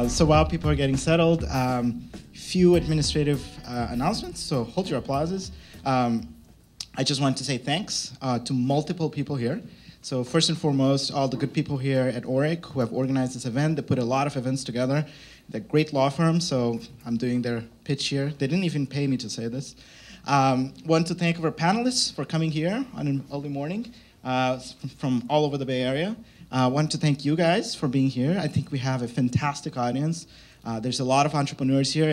So while people are getting settled, few administrative announcements, so hold your applauses. I just want to say thanks to multiple people here. So first and foremost, all the good people here at Orrick who have organized this event. They put a lot of events together. They're a great law firm, so I'm doing their pitch here. They didn't even pay me to say this. Want to thank our panelists for coming here on an early morning from all over the Bay Area. Want to thank you guys for being here. I think we have a fantastic audience. There's a lot of entrepreneurs here,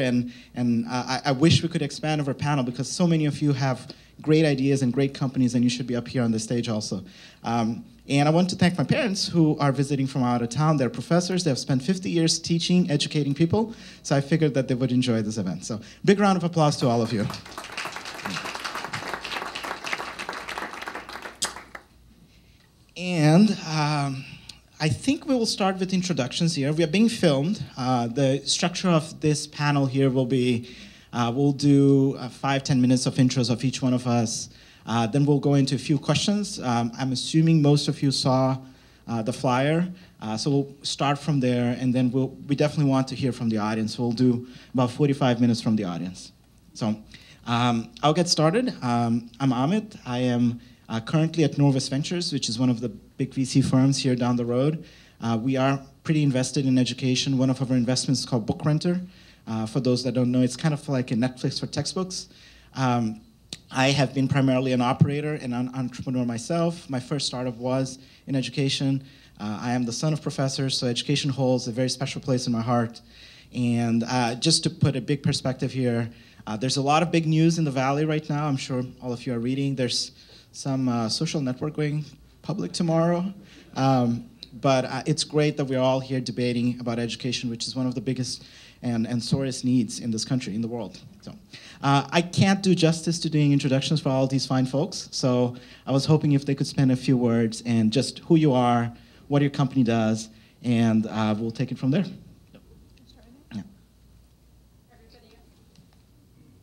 and I wish we could expand our panel because so many of you have great ideas and great companies, and you should be up here on the stage also. And I want to thank my parents who are visiting from out of town. They're professors. They have spent 50 years teaching, educating people, so I figured that they would enjoy this event. So big round of applause to all of you. And I think we will start with introductions here. We are being filmed. The structure of this panel here will be, we'll do 5-10 minutes of intros of each one of us. Then we'll go into a few questions. I'm assuming most of you saw the flyer. So we'll start from there, and then we definitely want to hear from the audience. We'll do about 45 minutes from the audience. So I'll get started. I'm Amit. I am currently at Norwest Ventures, which is one of the big VC firms here down the road. We are pretty invested in education. One of our investments is called Book Renter. For those that don't know, it's kind of like a Netflix for textbooks. I have been primarily an operator and an entrepreneur myself. My first startup was in education. I am the son of professors, so education holds a very special place in my heart. And just to put a big perspective here, there's a lot of big news in the Valley right now. I'm sure all of you are reading. There's some social network going public tomorrow. But it's great that we're all here debating about education, which is one of the biggest and sorest needs in this country, in the world. So I can't do justice to doing introductions for all these fine folks. So I was hoping if they could spend a few words and just who you are, what your company does, and we'll take it from there. Yeah.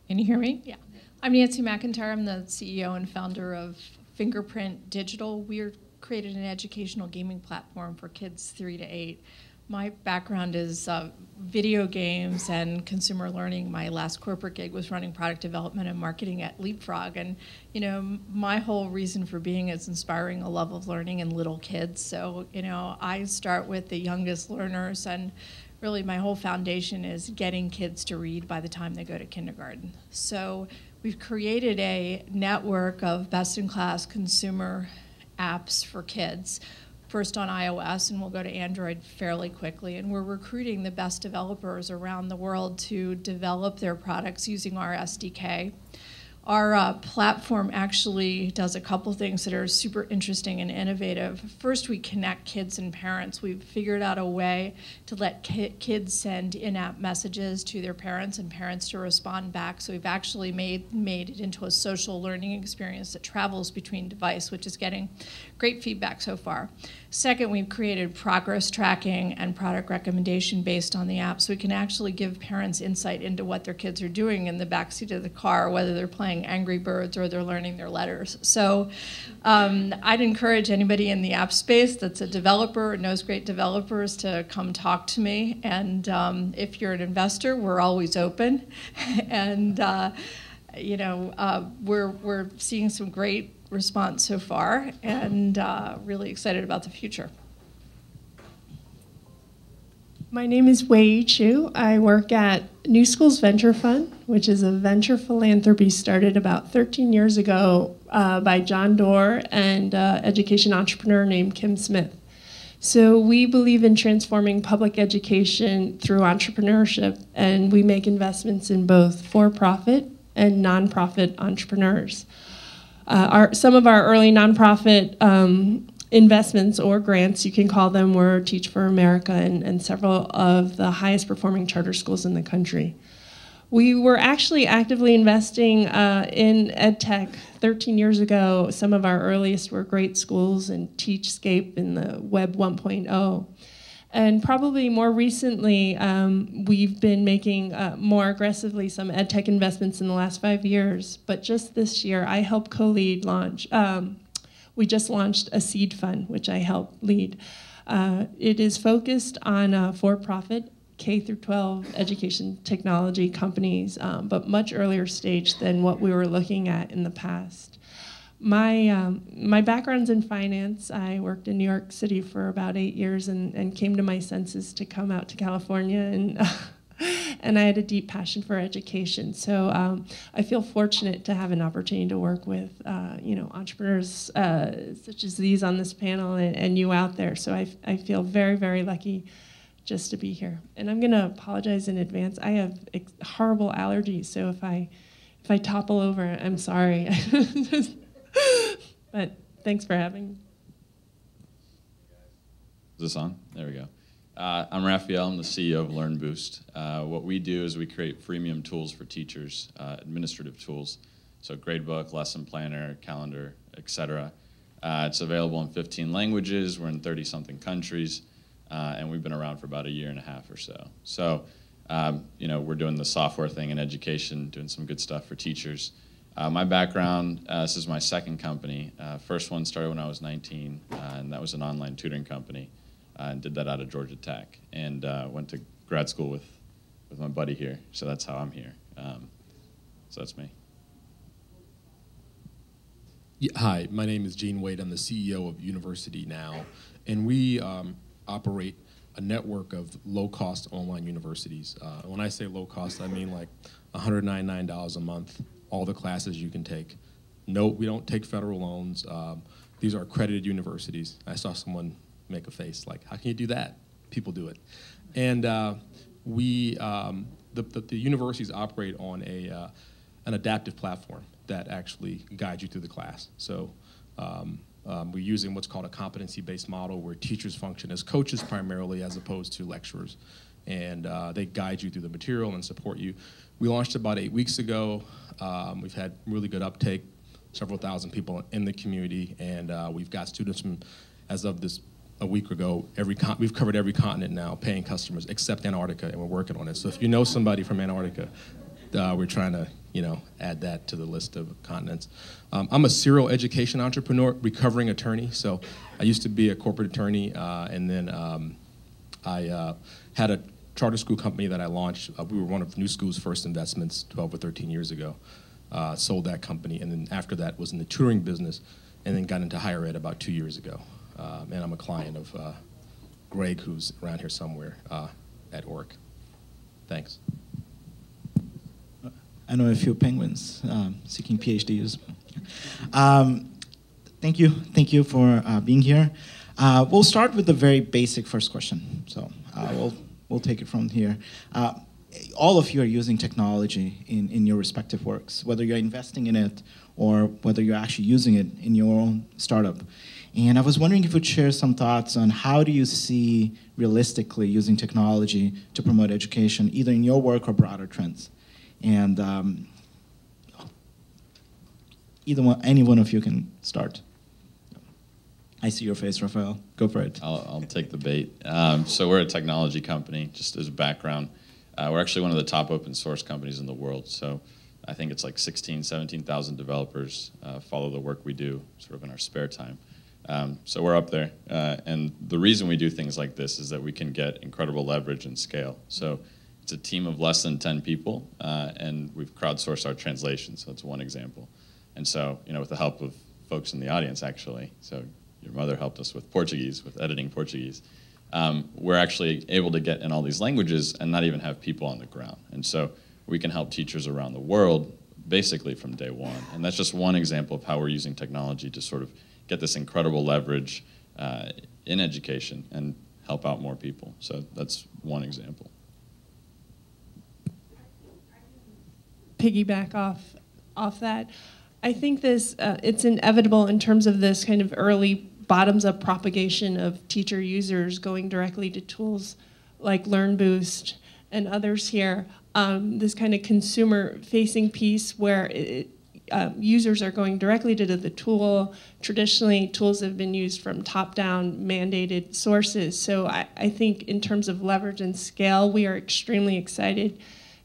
Can you hear me? Yeah. I'm Nancy MacIntyre. I'm the CEO and founder of Fingerprint Digital. We're created an educational gaming platform for kids 3 to 8. My background is video games and consumer learning. My last corporate gig was running product development and marketing at Leapfrog. And you know, my whole reason for being is inspiring a love of learning in little kids. So you know, I start with the youngest learners, and really my whole foundation is getting kids to read by the time they go to kindergarten. So we've created a network of best-in-class consumer apps for kids, first on iOS, and we'll go to Android fairly quickly. And we're recruiting the best developers around the world to develop their products using our SDK. Our platform actually does a couple things that are super interesting and innovative. First, we connect kids and parents. We've figured out a way to let kids send in-app messages to their parents and parents to respond back. So we've actually made it into a social learning experience that travels between devices, which is getting great feedback so far. Second, we've created progress tracking and product recommendation based on the app, so we can actually give parents insight into what their kids are doing in the backseat of the car, whether they're playing Angry Birds or they're learning their letters. So I'd encourage anybody in the app space that's a developer or knows great developers to come talk to me. And if you're an investor, we're always open. And you know, we're seeing some great response so far, and really excited about the future. My name is Wayee Chu. I work at NewSchools Venture Fund, which is a venture philanthropy started about 13 years ago by John Doerr and education entrepreneur named Kim Smith. So we believe in transforming public education through entrepreneurship, and we make investments in both for-profit and nonprofit entrepreneurs. Some of our early nonprofit investments or grants, you can call them, were Teach for America and several of the highest performing charter schools in the country. We were actually actively investing in ed tech 13 years ago. Some of our earliest were great schools and Teachscape in the Web 1.0. And probably more recently, we've been making more aggressively some ed tech investments in the last 5 years. But just this year, I helped co-lead launch. We just launched a seed fund, which I helped lead. It is focused on for-profit K through 12 education technology companies, but much earlier stage than what we were looking at in the past. My background's in finance. I worked in New York City for about 8 years and came to my senses to come out to California, and I had a deep passion for education. So I feel fortunate to have an opportunity to work with entrepreneurs such as these on this panel and you out there. So I feel very, very lucky just to be here. And I'm going to apologize in advance. I have horrible allergies, so if I topple over, I'm sorry. But thanks for having me. Is this on? There we go. I'm Rafael. I'm the CEO of LearnBoost. What we do is we create freemium tools for teachers, administrative tools. So gradebook, lesson planner, calendar, etc. It's available in 15 languages. We're in 30-something countries. And we've been around for about 1.5 years or so. So, we're doing the software thing in education, doing some good stuff for teachers. My background, this is my second company. First one started when I was 19, and that was an online tutoring company. And did that out of Georgia Tech. And went to grad school with my buddy here. So that's how I'm here. So that's me. Yeah, hi, my name is Gene Wade. I'm the CEO of UniversityNow. And we operate a network of low-cost online universities. When I say low-cost, I mean like $199 a month, all the classes you can take. No, we don't take federal loans. These are accredited universities. I saw someone make a face like, how can you do that? People do it. And the universities operate on an adaptive platform that actually guides you through the class. So we're using what's called a competency-based model where teachers function as coaches primarily as opposed to lecturers. And they guide you through the material and support you. We launched about 8 weeks ago. We've had really good uptake, several thousand people in the community, and we've got students from, as of this a week ago, we've covered every continent now, paying customers, except Antarctica, and we're working on it. So if you know somebody from Antarctica, we're trying to add that to the list of continents. I'm a serial education entrepreneur, recovering attorney. So I used to be a corporate attorney, and then I had a charter school company that I launched. We were one of NewSchools' first investments 12 or 13 years ago. Sold that company, and then after that was in the touring business, and then got into higher ed about 2 years ago. And I'm a client of Greg, who's around here somewhere at Orrick. Thanks. I know a few penguins seeking PhDs. Thank you for being here. We'll start with the very basic first question. So we'll take it from here. All of you are using technology in your respective works, whether you're investing in it or whether you're actually using it in your own startup. And I was wondering if you would share some thoughts on how do you see realistically using technology to promote education, either in your work or broader trends. And any one of you can start. I see your face, Rafael. Go for it. I'll take the bait. So we're a technology company, just as a background. We're actually one of the top open source companies in the world. So I think it's like 16,000, 17,000 developers follow the work we do sort of in our spare time. So we're up there. And the reason we do things like this is that we can get incredible leverage and scale. So it's a team of less than 10 people, and we've crowdsourced our translation. So that's one example. And so, with the help of folks in the audience, actually, so your mother helped us with Portuguese, with editing Portuguese. We're actually able to get in all these languages and not even have people on the ground. And so we can help teachers around the world basically from day one. And that's just one example of how we're using technology to sort of get this incredible leverage in education and help out more people. So that's one example. Piggyback off that. I think this it's inevitable in terms of this kind of early bottoms-up propagation of teacher users going directly to tools like LearnBoost and others here. This kind of consumer-facing piece where users are going directly to the tool. Traditionally, tools have been used from top-down mandated sources. So I think in terms of leverage and scale, we are extremely excited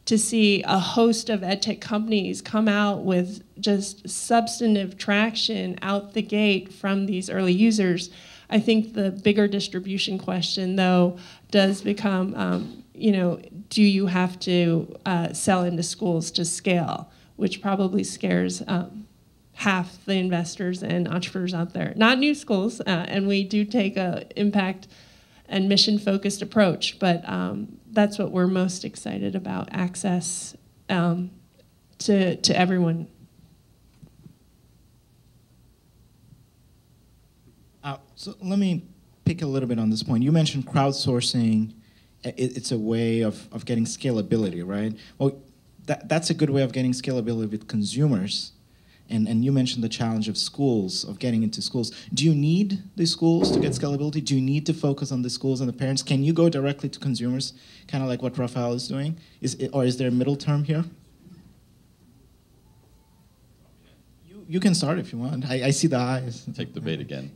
to see a host of edtech companies come out with just substantive traction out the gate from these early users. I think the bigger distribution question, though, does become, do you have to sell into schools to scale, which probably scares half the investors and entrepreneurs out there. Not new schools, and we do take a impact and mission-focused approach, but that's what we're most excited about, access to everyone. So let me pick a little bit on this point. You mentioned crowdsourcing. It's a way of getting scalability, right? Well, that's a good way of getting scalability with consumers. And you mentioned the challenge of schools, of getting into schools. Do you need the schools to get scalability? Do you need to focus on the schools and the parents? Can you go directly to consumers, kind of like what Rafael is doing? Or is there a middle term here? You can start if you want. I see the eyes. Take the bait again.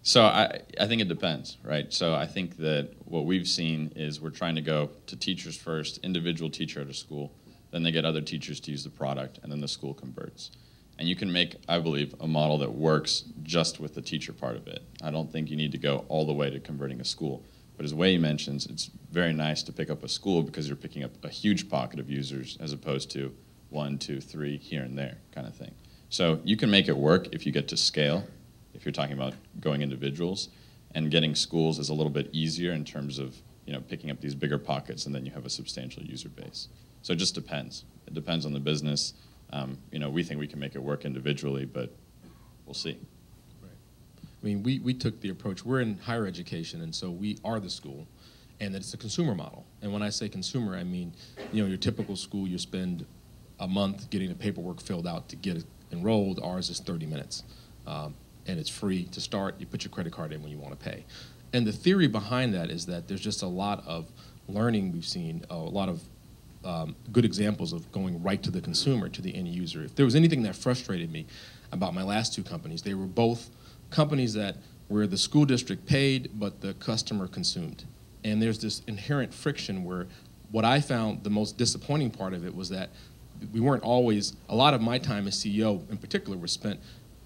So I think it depends, right? So I think that what we've seen is we're trying to go to teachers first, individual teacher at a school, then they get other teachers to use the product, and then the school converts. And you can make, I believe, a model that works just with the teacher part of it. I don't think you need to go all the way to converting a school. But as Wayee mentions, it's very nice to pick up a school because you're picking up a huge pocket of users as opposed to 1, 2, 3 here and there kind of thing. So you can make it work if you get to scale, if you're talking about going individuals, and getting schools is a little bit easier in terms of picking up these bigger pockets, and then you have a substantial user base. So it just depends. It depends on the business. We think we can make it work individually, but we'll see. Right. I mean, we took the approach. We're in higher education, and so we are the school, and it's a consumer model. And when I say consumer, I mean, your typical school, you spend a month getting the paperwork filled out to get enrolled. Ours is 30 minutes, and it's free to start. You put your credit card in when you want to pay. And the theory behind that is that there's just a lot of learning we've seen, a lot of good examples of going right to the consumer, to the end user. If there was anything that frustrated me about my last two companies, they were both companies where the school district paid, but the customer consumed. And there's this inherent friction where what I found the most disappointing part of it was that we weren't always, a lot of my time as CEO in particular was spent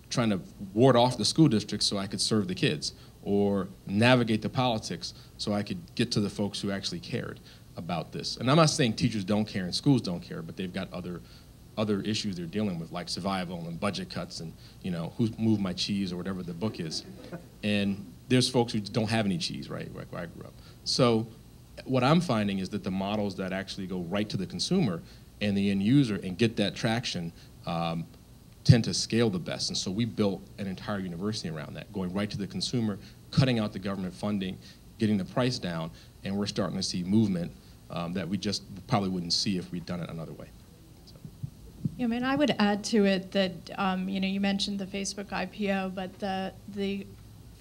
trying to ward off the school district so I could serve the kids, or navigate the politics so I could get to the folks who actually cared about this. And I'm not saying teachers don't care and schools don't care, but they've got other issues they're dealing with, like survival and budget cuts and who's moved my cheese or whatever the book is. And there's folks who don't have any cheese, right, where I grew up. So what I'm finding is that the models that actually go right to the consumer and the end user and get that traction tend to scale the best. And so we built an entire university around that, going right to the consumer, cutting out the government funding, getting the price down, and we're starting to see movement that we just probably wouldn't see if we'd done it another way. So. Yeah, I mean, I would add to it that you mentioned the Facebook IPO, but the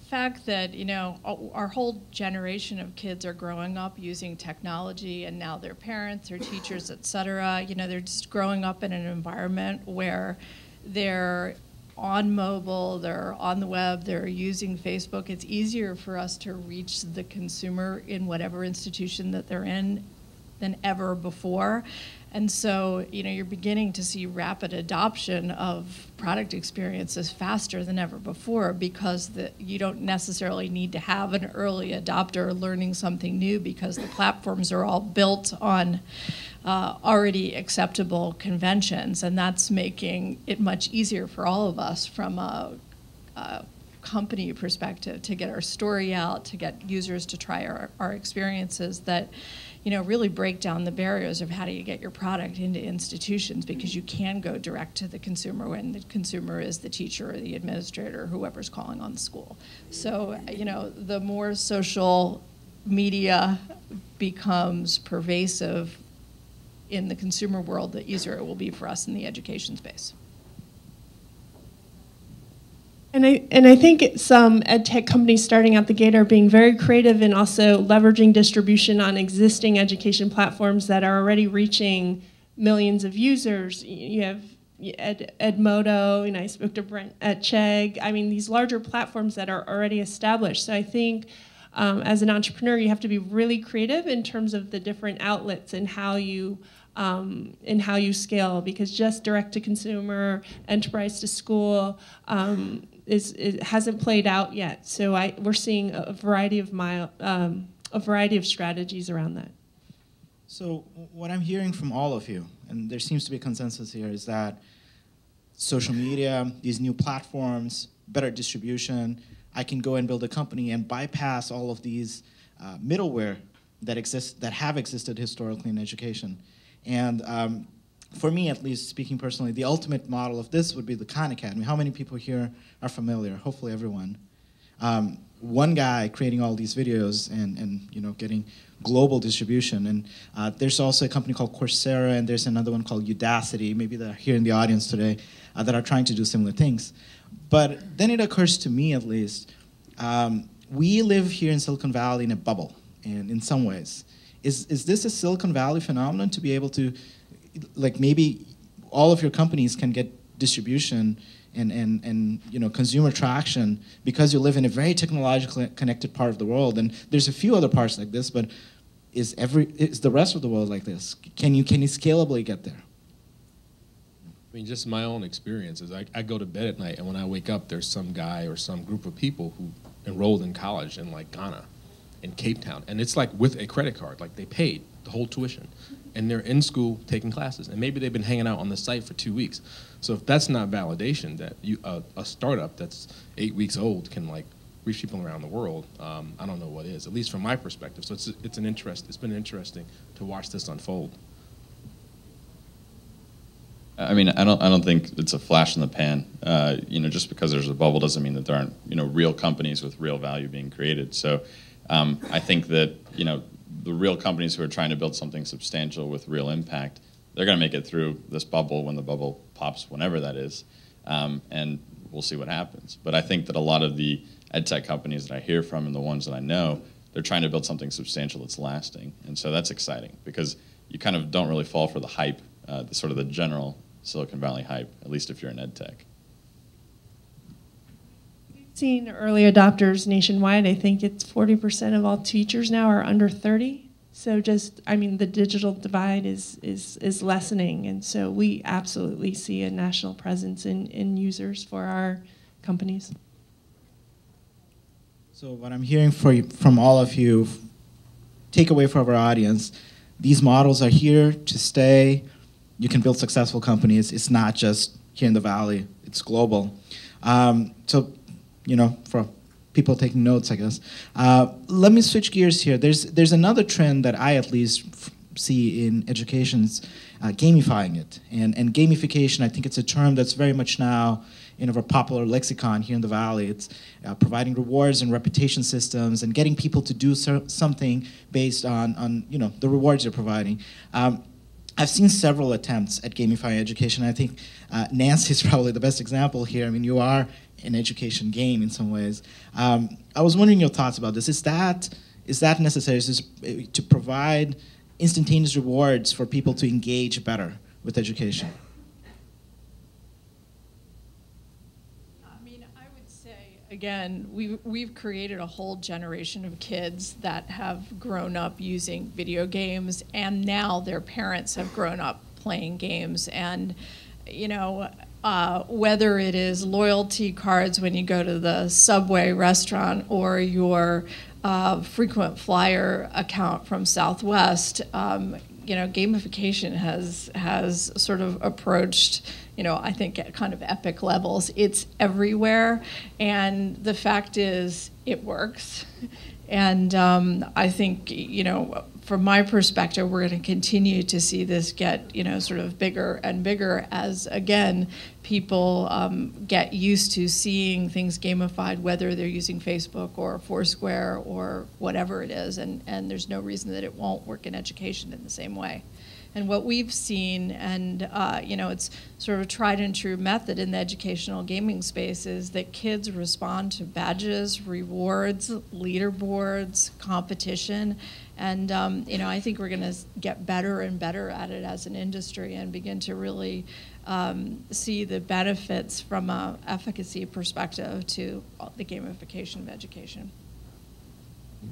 fact that our whole generation of kids are growing up using technology, and now their parents, their teachers, et cetera, they're just growing up in an environment where they're on mobile, they're on the web, they're using Facebook. It's easier for us to reach the consumer in whatever institution that they're in than ever before. And so, you're beginning to see rapid adoption of product experiences faster than ever before, because you don't necessarily need to have an early adopter learning something new, because the platforms are all built on already acceptable conventions, and that's making it much easier for all of us from a company perspective to get our story out, to get users to try our experiences that really break down the barriers of how do you get your product into institutions, because you can go direct to the consumer when the consumer is the teacher or the administrator or whoever's calling on the school. So, the more social media becomes pervasive in the consumer world, the easier it will be for us in the education space. And I think some ed tech companies starting out the gate are being very creative and also leveraging distribution on existing education platforms that are already reaching millions of users. You have Edmodo, I spoke to Brent at Chegg. I mean, these larger platforms that are already established. So I think as an entrepreneur, you have to be really creative in terms of the different outlets and how you scale, because just direct to consumer, enterprise to school, it hasn't played out yet. So we're seeing a variety of strategies around that. So what I'm hearing from all of you, and there seems to be a consensus here, is that social media, these new platforms, better distribution, I can go and build a company and bypass all of these middleware that have existed historically in education. And for me, at least, speaking personally, the ultimate model of this would be the Khan Academy. How many people here are familiar? Hopefully everyone. One guy creating all these videos and getting global distribution. And there's also a company called Coursera, and there's another one called Udacity, maybe they're here in the audience today, that are trying to do similar things. But then it occurs to me, at least, we live here in Silicon Valley in a bubble, and in some ways. Is this a Silicon Valley phenomenon to be able to, like, maybe all of your companies can get distribution and consumer traction because you live in a very technologically connected part of the world, and there's a few other parts like this, but is the rest of the world like this? Can you scalably get there? I mean, just my own experiences. I go to bed at night, and when I wake up, there's some guy or some group of people who enrolled in college in like Ghana, in Cape Town, and it's like with a credit card, like they paid the whole tuition, and they're in school taking classes, and maybe they've been hanging out on the site for 2 weeks. So if that's not validation that a startup that's 8 weeks old can like reach people around the world, I don't know what is, at least from my perspective. So it's been interesting to watch this unfold. I mean, I don't think it's a flash in the pan. Just because there's a bubble doesn't mean that there aren't real companies with real value being created. So I think that the real companies who are trying to build something substantial with real impact, they're going to make it through this bubble when the bubble pops, whenever that is, and we'll see what happens. But I think that a lot of the ed tech companies that I hear from and the ones that I know, they're trying to build something substantial that's lasting, and so that's exciting because you kind of don't really fall for the hype, the general Silicon Valley hype, at least if you're in ed tech. Seen early adopters nationwide. I think it's 40% of all teachers now are under 30. So the digital divide is lessening, and so we absolutely see a national presence in users for our companies. So what I'm hearing from all of you, takeaway for our audience, these models are here to stay. You can build successful companies. It's not just here in the Valley. It's global. For people taking notes, I guess. Let me switch gears here. There's another trend that I at least see in education, gamifying it. And gamification, I think it's a term that's very much now in our popular lexicon here in the Valley. It's providing rewards and reputation systems and getting people to do something based on the rewards you're providing. I've seen several attempts at gamifying education. I think Nancy is probably the best example here. I mean, you are an education game in some ways. I was wondering your thoughts about this. Is that necessary? Is this to provide instantaneous rewards for people to engage better with education? I mean, I would say, again, we've created a whole generation of kids that have grown up using video games, and now their parents have grown up playing games. And, whether it is loyalty cards when you go to the Subway restaurant or your frequent flyer account from Southwest, gamification has sort of approached, I think at kind of epic levels. It's everywhere, and the fact is it works. And I think, from my perspective, we're going to continue to see this get, sort of bigger and bigger as, again, people get used to seeing things gamified, whether they're using Facebook or Foursquare or whatever it is, and there's no reason that it won't work in education in the same way. And what we've seen, and it's sort of a tried and true method in the educational gaming space, is that kids respond to badges, rewards, leaderboards, competition, and I think we're going to get better and better at it as an industry and begin to really see the benefits from an efficacy perspective to the gamification of education.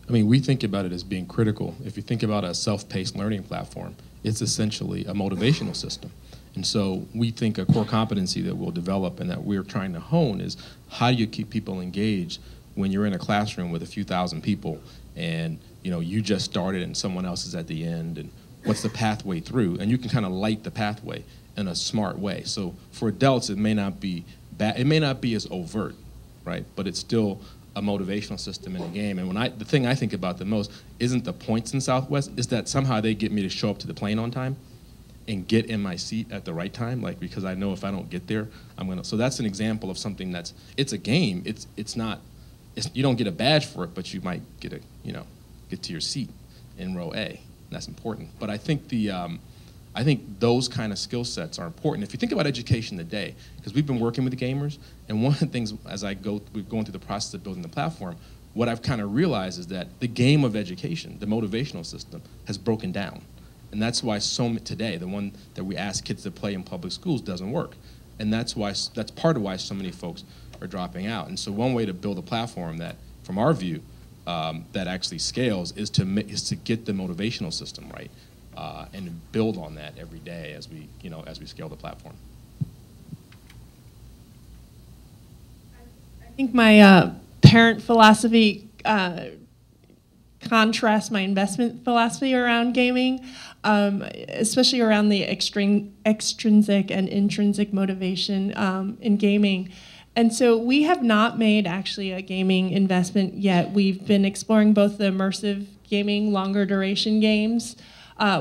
I mean, we think about it as being critical. If you think about a self-paced learning platform, it's essentially a motivational system. And so we think a core competency that we'll develop and that we're trying to hone is how do you keep people engaged when you're in a classroom with a few thousand people and you just started and someone else is at the end, and what's the pathway through? And you can kind of light the pathway in a smart way. So for adults, it may not be bad, it may not be as overt, right? But it's still a motivational system in the game. And the thing I think about the most isn't the points in Southwest, is that somehow they get me to show up to the plane on time and get in my seat at the right time, like, because I know if I don't get there, I'm gonna. So that's an example of something it's a game. It's not. You don't get a badge for it, but you might get get to your seat in row A. And that's important. But I think I think those kind of skill sets are important. If you think about education today, because we've been working with the gamers, and one of the things as we're going through the process of building the platform, what I've kind of realized is that the game of education, the motivational system, has broken down. And that's why today, the one that we ask kids to play in public schools doesn't work. And that's part of why so many folks are dropping out. And so one way to build a platform that, from our view, that actually scales is to get the motivational system right and build on that every day as we scale the platform. I think my parent philosophy contrasts my investment philosophy around gaming, especially around the extrinsic and intrinsic motivation in gaming. And so we have not made actually a gaming investment yet. We've been exploring both the immersive gaming, longer duration games,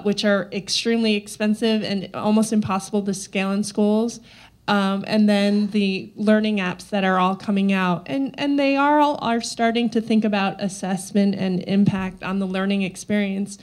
which are extremely expensive and almost impossible to scale in schools, and then the learning apps that are all coming out. And they are starting to think about assessment and impact on the learning experience.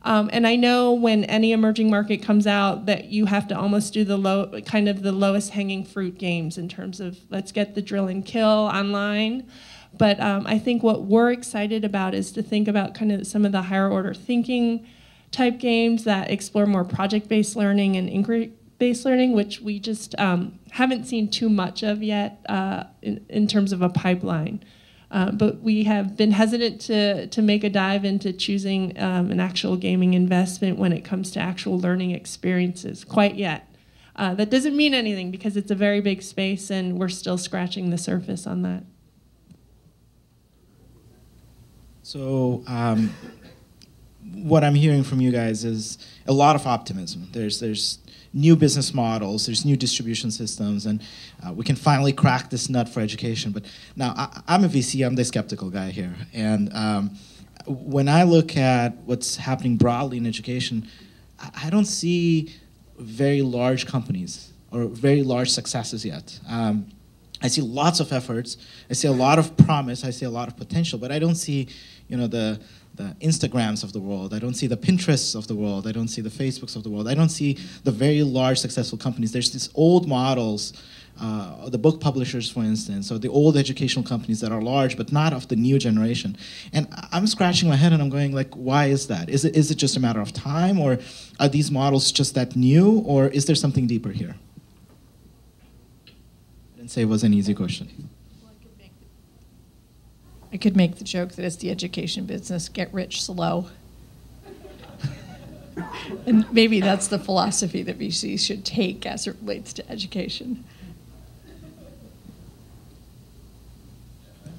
And I know when any emerging market comes out that you have to almost do the lowest hanging fruit games in terms of let's get the drill and kill online. But I think what we're excited about is to think about kind of some of the higher order thinking type games that explore more project-based learning and inquiry-based learning, which we just haven't seen too much of yet in terms of a pipeline. But we have been hesitant to make a dive into choosing an actual gaming investment when it comes to actual learning experiences quite yet. That doesn't mean anything because it's a very big space and we're still scratching the surface on that. So what I'm hearing from you guys is a lot of optimism. There's new business models, there's new distribution systems, and we can finally crack this nut for education. But now, I'm a VC, I'm the skeptical guy here. And when I look at what's happening broadly in education, I don't see very large companies or very large successes yet. I see lots of efforts, I see a lot of promise, I see a lot of potential, but I don't see the Instagrams of the world, I don't see the Pinterests of the world, I don't see the Facebooks of the world, I don't see the very large successful companies. There's these old models, the book publishers, for instance, or the old educational companies that are large, but not of the new generation. And I'm scratching my head and I'm going like, why is that? Is it just a matter of time, or are these models just that new, or is there something deeper here? I didn't say it was an easy question. I could make the joke that it's the education business, get rich slow. And maybe that's the philosophy that VCs should take as it relates to education.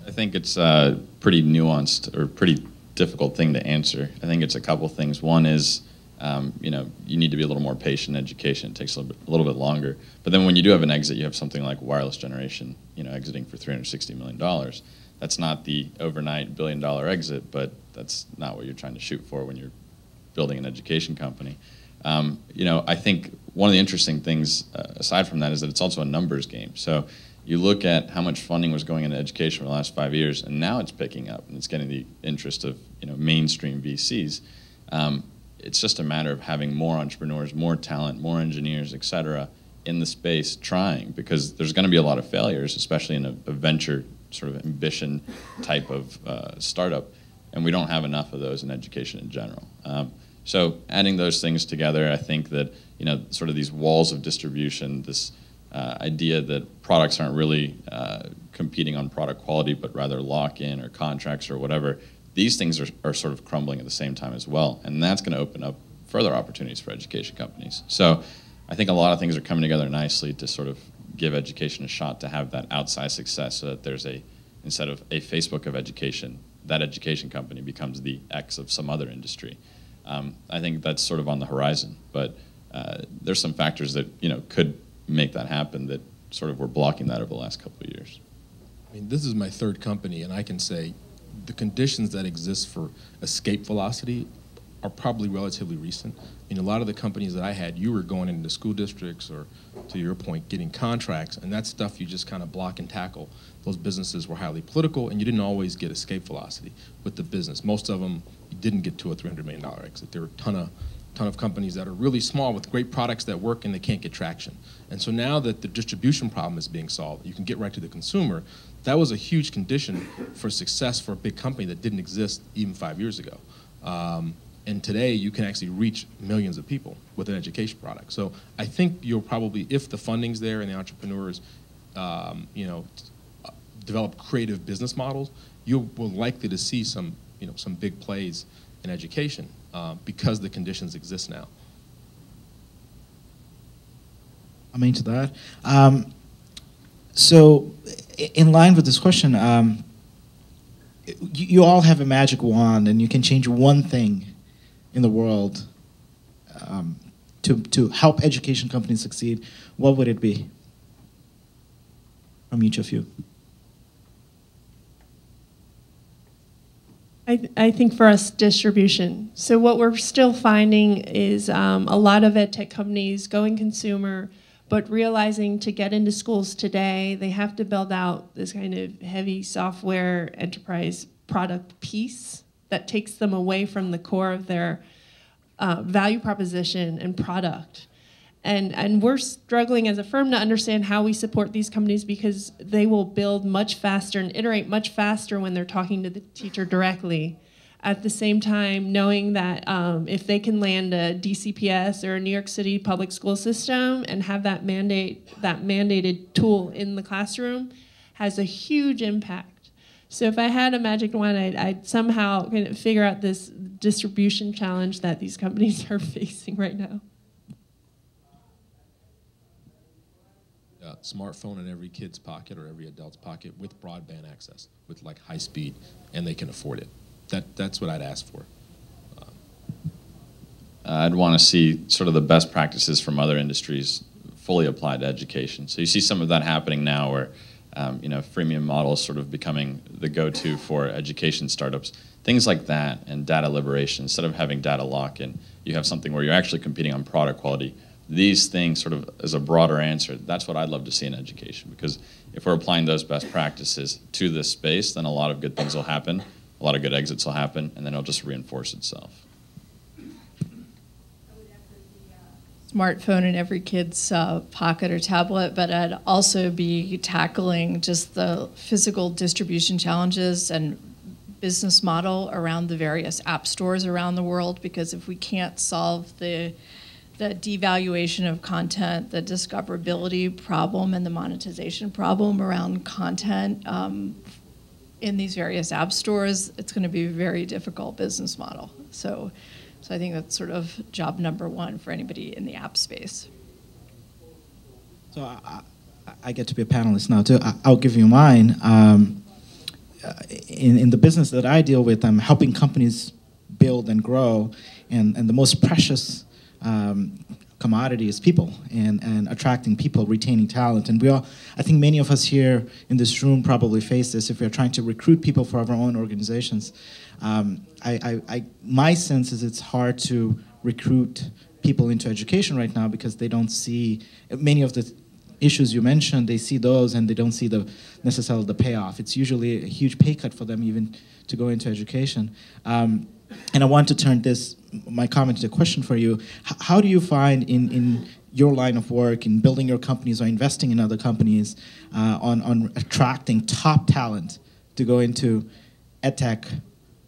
I think it's a pretty nuanced or pretty difficult thing to answer. I think it's a couple things. One is, you need to be a little more patient in education. It takes a little bit longer. But then when you do have an exit, you have something like wireless generation, exiting for $360 million. That's not the overnight billion-dollar exit, but that's not what you're trying to shoot for when you're building an education company. I think one of the interesting things, aside from that, is that it's also a numbers game. So you look at how much funding was going into education for the last 5 years, and now it's picking up, and it's getting the interest of mainstream VCs. It's just a matter of having more entrepreneurs, more talent, more engineers, et cetera, in the space trying, because there's going to be a lot of failures, especially in a venture sort of ambition type of startup, and we don't have enough of those in education in general. So adding those things together, I think that sort of these walls of distribution, this idea that products aren't really competing on product quality, but rather lock-in or contracts or whatever, these things are sort of crumbling at the same time as well, and that's going to open up further opportunities for education companies. So I think a lot of things are coming together nicely to sort of give education a shot to have that outsized success, so that there's instead of a Facebook of education, that education company becomes the X of some other industry. I think that's sort of on the horizon, but there's some factors that could make that happen that sort of were blocking that over the last couple of years. I mean, this is my third company, and I can say the conditions that exist for escape velocity are probably relatively recent. I mean, a lot of the companies that I had, you were going into school districts or, to your point, getting contracts, and that stuff you just kind of block and tackle. Those businesses were highly political, and you didn't always get escape velocity with the business. Most of them, you didn't get to a $300 million exit. There were a ton of companies that are really small with great products that work and they can't get traction. And so now that the distribution problem is being solved, you can get right to the consumer. That was a huge condition for success for a big company that didn't exist even 5 years ago. And today, you can actually reach millions of people with an education product. So I think you'll probably, if the funding's there and the entrepreneurs, develop creative business models, you will likely to see some big plays in education because the conditions exist now. I'm into that. So, in line with this question, you all have a magic wand, and you can change one thing in the world to help education companies succeed. What would it be from each of you? I think for us, distribution. So what we're still finding is a lot of ed tech companies going consumer, but realizing to get into schools today, they have to build out this kind of heavy software enterprise product piece that takes them away from the core of their value proposition and product. And we're struggling as a firm to understand how we support these companies, because they will build much faster and iterate much faster when they're talking to the teacher directly. At the same time, knowing that if they can land a DCPS or a New York City public school system and have that mandated tool in the classroom, has a huge impact. So if I had a magic wand, I'd somehow kind of figure out this distribution challenge that these companies are facing right now. Smartphone in every kid's pocket or every adult's pocket with broadband access, with like high speed, and they can afford it. That's what I'd ask for. I'd want to see sort of the best practices from other industries fully applied to education. So you see some of that happening now, where freemium models sort of becoming the go-to for education startups. Things like that, and data liberation. Instead of having data lock-in, you have something where you're actually competing on product quality. These things sort of as a broader answer, that's what I'd love to see in education, because if we're applying those best practices to this space, then a lot of good things will happen, a lot of good exits will happen, and then it'll just reinforce itself. Smartphone in every kid's pocket or tablet, but I'd also be tackling just the physical distribution challenges and business model around the various app stores around the world, because if we can't solve the devaluation of content, the discoverability problem, and the monetization problem around content in these various app stores, it's going to be a very difficult business model. So I think that's sort of job number one for anybody in the app space. So I get to be a panelist now too. I'll give you mine. In the business that I deal with, I'm helping companies build and grow, and the most precious commodity is people, and attracting people, retaining talent. And I think many of us here in this room probably face this if we're trying to recruit people for our own organizations. My sense is it's hard to recruit people into education right now, because they don't see many of the issues you mentioned. They see those and they don't see necessarily the payoff. It's usually a huge pay cut for them even to go into education. And I want to turn my comment to a question for you. How do you find in your line of work, in building your companies or investing in other companies, on attracting top talent to go into edtech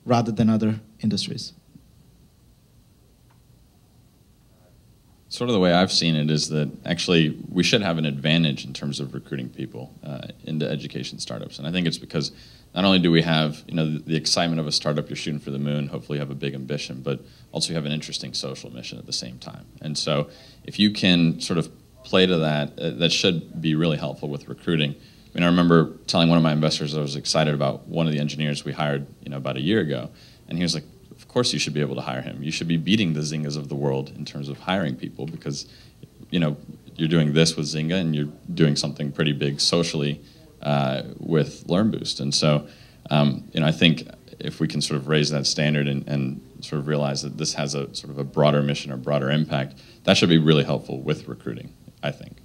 rather than other industries? sort of the way I've seen it is that actually we should have an advantage in terms of recruiting people into education startups. And I think it's because not only do we have the excitement of a startup, you're shooting for the moon, hopefully you have a big ambition, but also you have an interesting social mission at the same time. And so if you can sort of play to that, that should be really helpful with recruiting. I remember telling one of my investors I was excited about one of the engineers we hired about a year ago, and he was like, of course you should be able to hire him. You should be beating the Zyngas of the world in terms of hiring people because you're doing this with Zynga and you're doing something pretty big socially with LearnBoost. And so I think if we can sort of raise that standard and sort of realize that this has a sort of a broader mission or broader impact, that should be really helpful with recruiting, I think.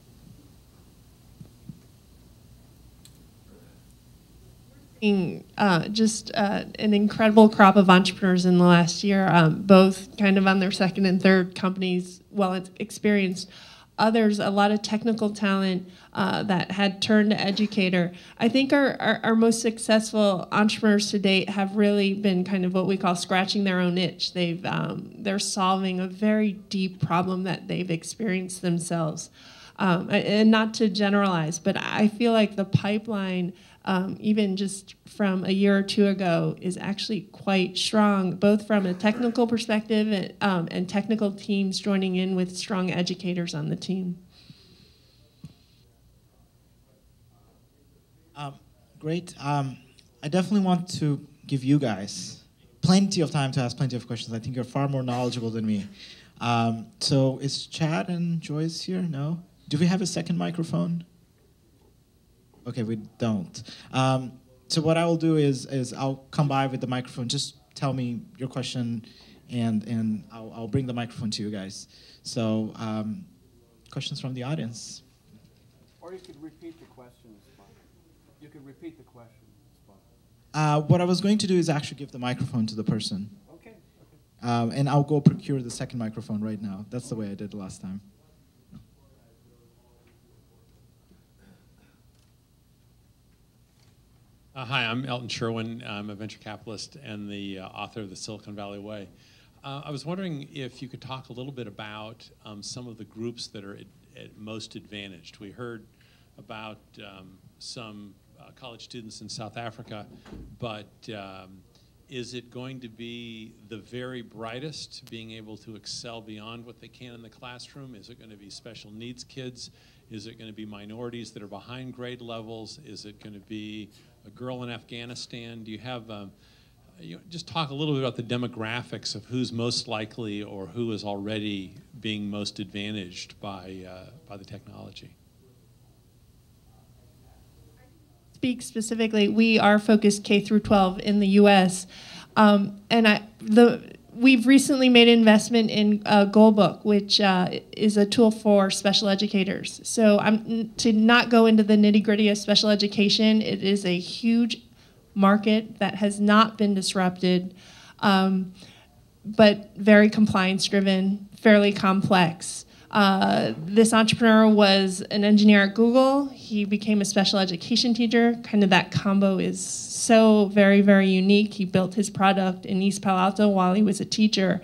Just an incredible crop of entrepreneurs in the last year, both kind of on their second and third companies, well experienced. Others, a lot of technical talent that had turned to educator. I think our most successful entrepreneurs to date have really been kind of what we call scratching their own itch. They're solving a very deep problem that they've experienced themselves. And not to generalize, but I feel like the pipeline, even just from a year or two ago, is actually quite strong, both from a technical perspective and technical teams joining in with strong educators on the team. Great. I definitely want to give you guys plenty of time to ask plenty of questions. I think you're far more knowledgeable than me. So is Chad and Joyce here? No? Do we have a second microphone? Okay, we don't. So what I will do is I'll come by with the microphone. Just tell me your question, and I'll bring the microphone to you guys. So questions from the audience? Or you could repeat the question. You could repeat the question. What I was going to do is actually give the microphone to the person. Okay. And I'll go procure the second microphone right now. That's the way I did it last time. Hi, I'm Elton Sherwin. I'm a venture capitalist and the author of the Silicon Valley Way. I was wondering if you could talk a little bit about some of the groups that are at most advantaged. We heard about some college students in South Africa, but is it going to be the very brightest being able to excel beyond what they can in the classroom? Is it going to be special needs kids? Is it going to be minorities that are behind grade levels? Is it going to be a girl in Afghanistan? Do you have, just talk a little bit about the demographics of who's most likely or who is already being most advantaged by the technology. Speak specifically, we are focused K through 12 in the U.S. We've recently made an investment in Goalbook, which is a tool for special educators. So to not go into the nitty-gritty of special education, it is a huge market that has not been disrupted, but very compliance-driven, fairly complex. This entrepreneur was an engineer at Google. He became a special education teacher. Kind of that combo is so very, very unique. He built his product in East Palo Alto while he was a teacher.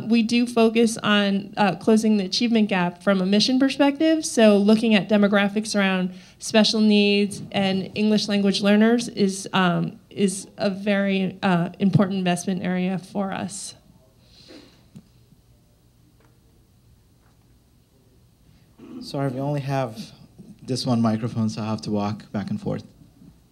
We do focus on closing the achievement gap from a mission perspective. So looking at demographics around special needs and English language learners is a very important investment area for us. Sorry, we only have this one microphone, so I have to walk back and forth.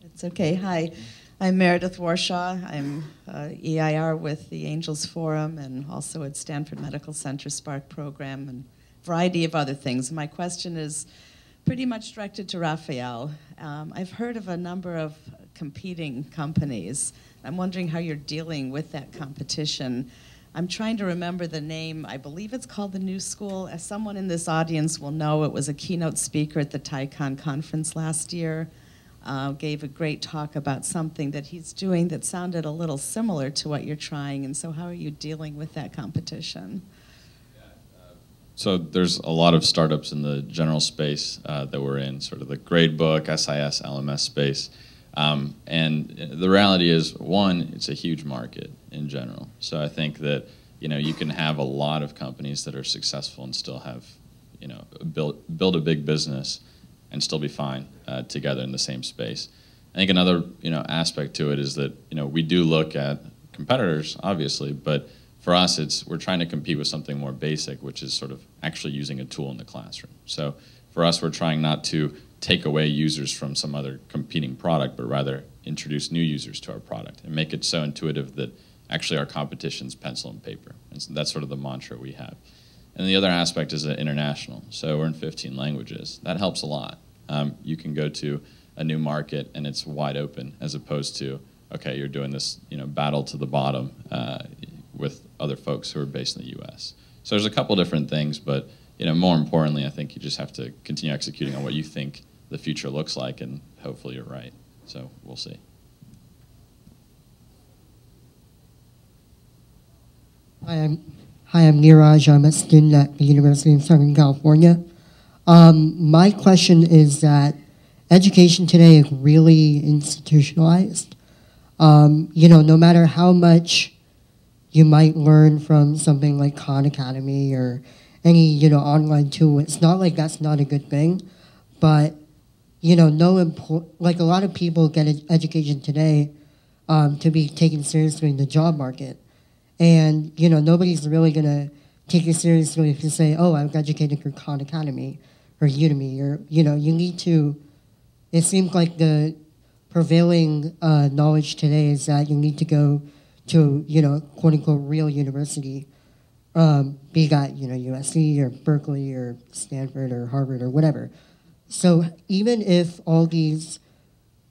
It's okay. Hi, I'm Meredith Warshaw. I'm EIR with the Angels Forum and also at Stanford Medical Center Spark program and a variety of other things. My question is pretty much directed to Rafael. I've heard of a number of competing companies. I'm wondering how you're dealing with that competition. I'm trying to remember the name. I believe it's called the New School. As someone in this audience will know, it was a keynote speaker at the TICON conference last year. Gave a great talk about something that he's doing that sounded a little similar to what you're trying. And so how are you dealing with that competition? So there's a lot of startups in the general space that we're in, sort of the gradebook, SIS, LMS space. And the reality is, one, it's a huge market in general. So I think that you can have a lot of companies that are successful and still have, build a big business and still be fine together in the same space. I think another, aspect to it is that, we do look at competitors, obviously, but for us, we're trying to compete with something more basic, which is sort of actually using a tool in the classroom. So for us, we're trying not to take away users from some other competing product, but rather introduce new users to our product and make it so intuitive that actually our competition's pencil and paper. And so that's sort of the mantra we have. And the other aspect is international. So we're in 15 languages. That helps a lot. You can go to a new market and it's wide open, as opposed to, okay, you're doing this battle to the bottom with other folks who are based in the US. So there's a couple different things, but more importantly, I think you just have to continue executing on what you think the future looks like, and hopefully you're right. So we'll see. Hi, I'm Neeraj. I'm a student at the University of Southern California. My question is that education today is really institutionalized. No matter how much you might learn from something like Khan Academy or any online tool, it's not like that's not a good thing, but like a lot of people get education today to be taken seriously in the job market. And, nobody's really going to take it seriously if you say, oh, I'm educated through Khan Academy or Udemy. Or, you need to, it seems like the prevailing knowledge today is that you need to go to, quote unquote, real university, be that, USC or Berkeley or Stanford or Harvard or whatever. So even if all these,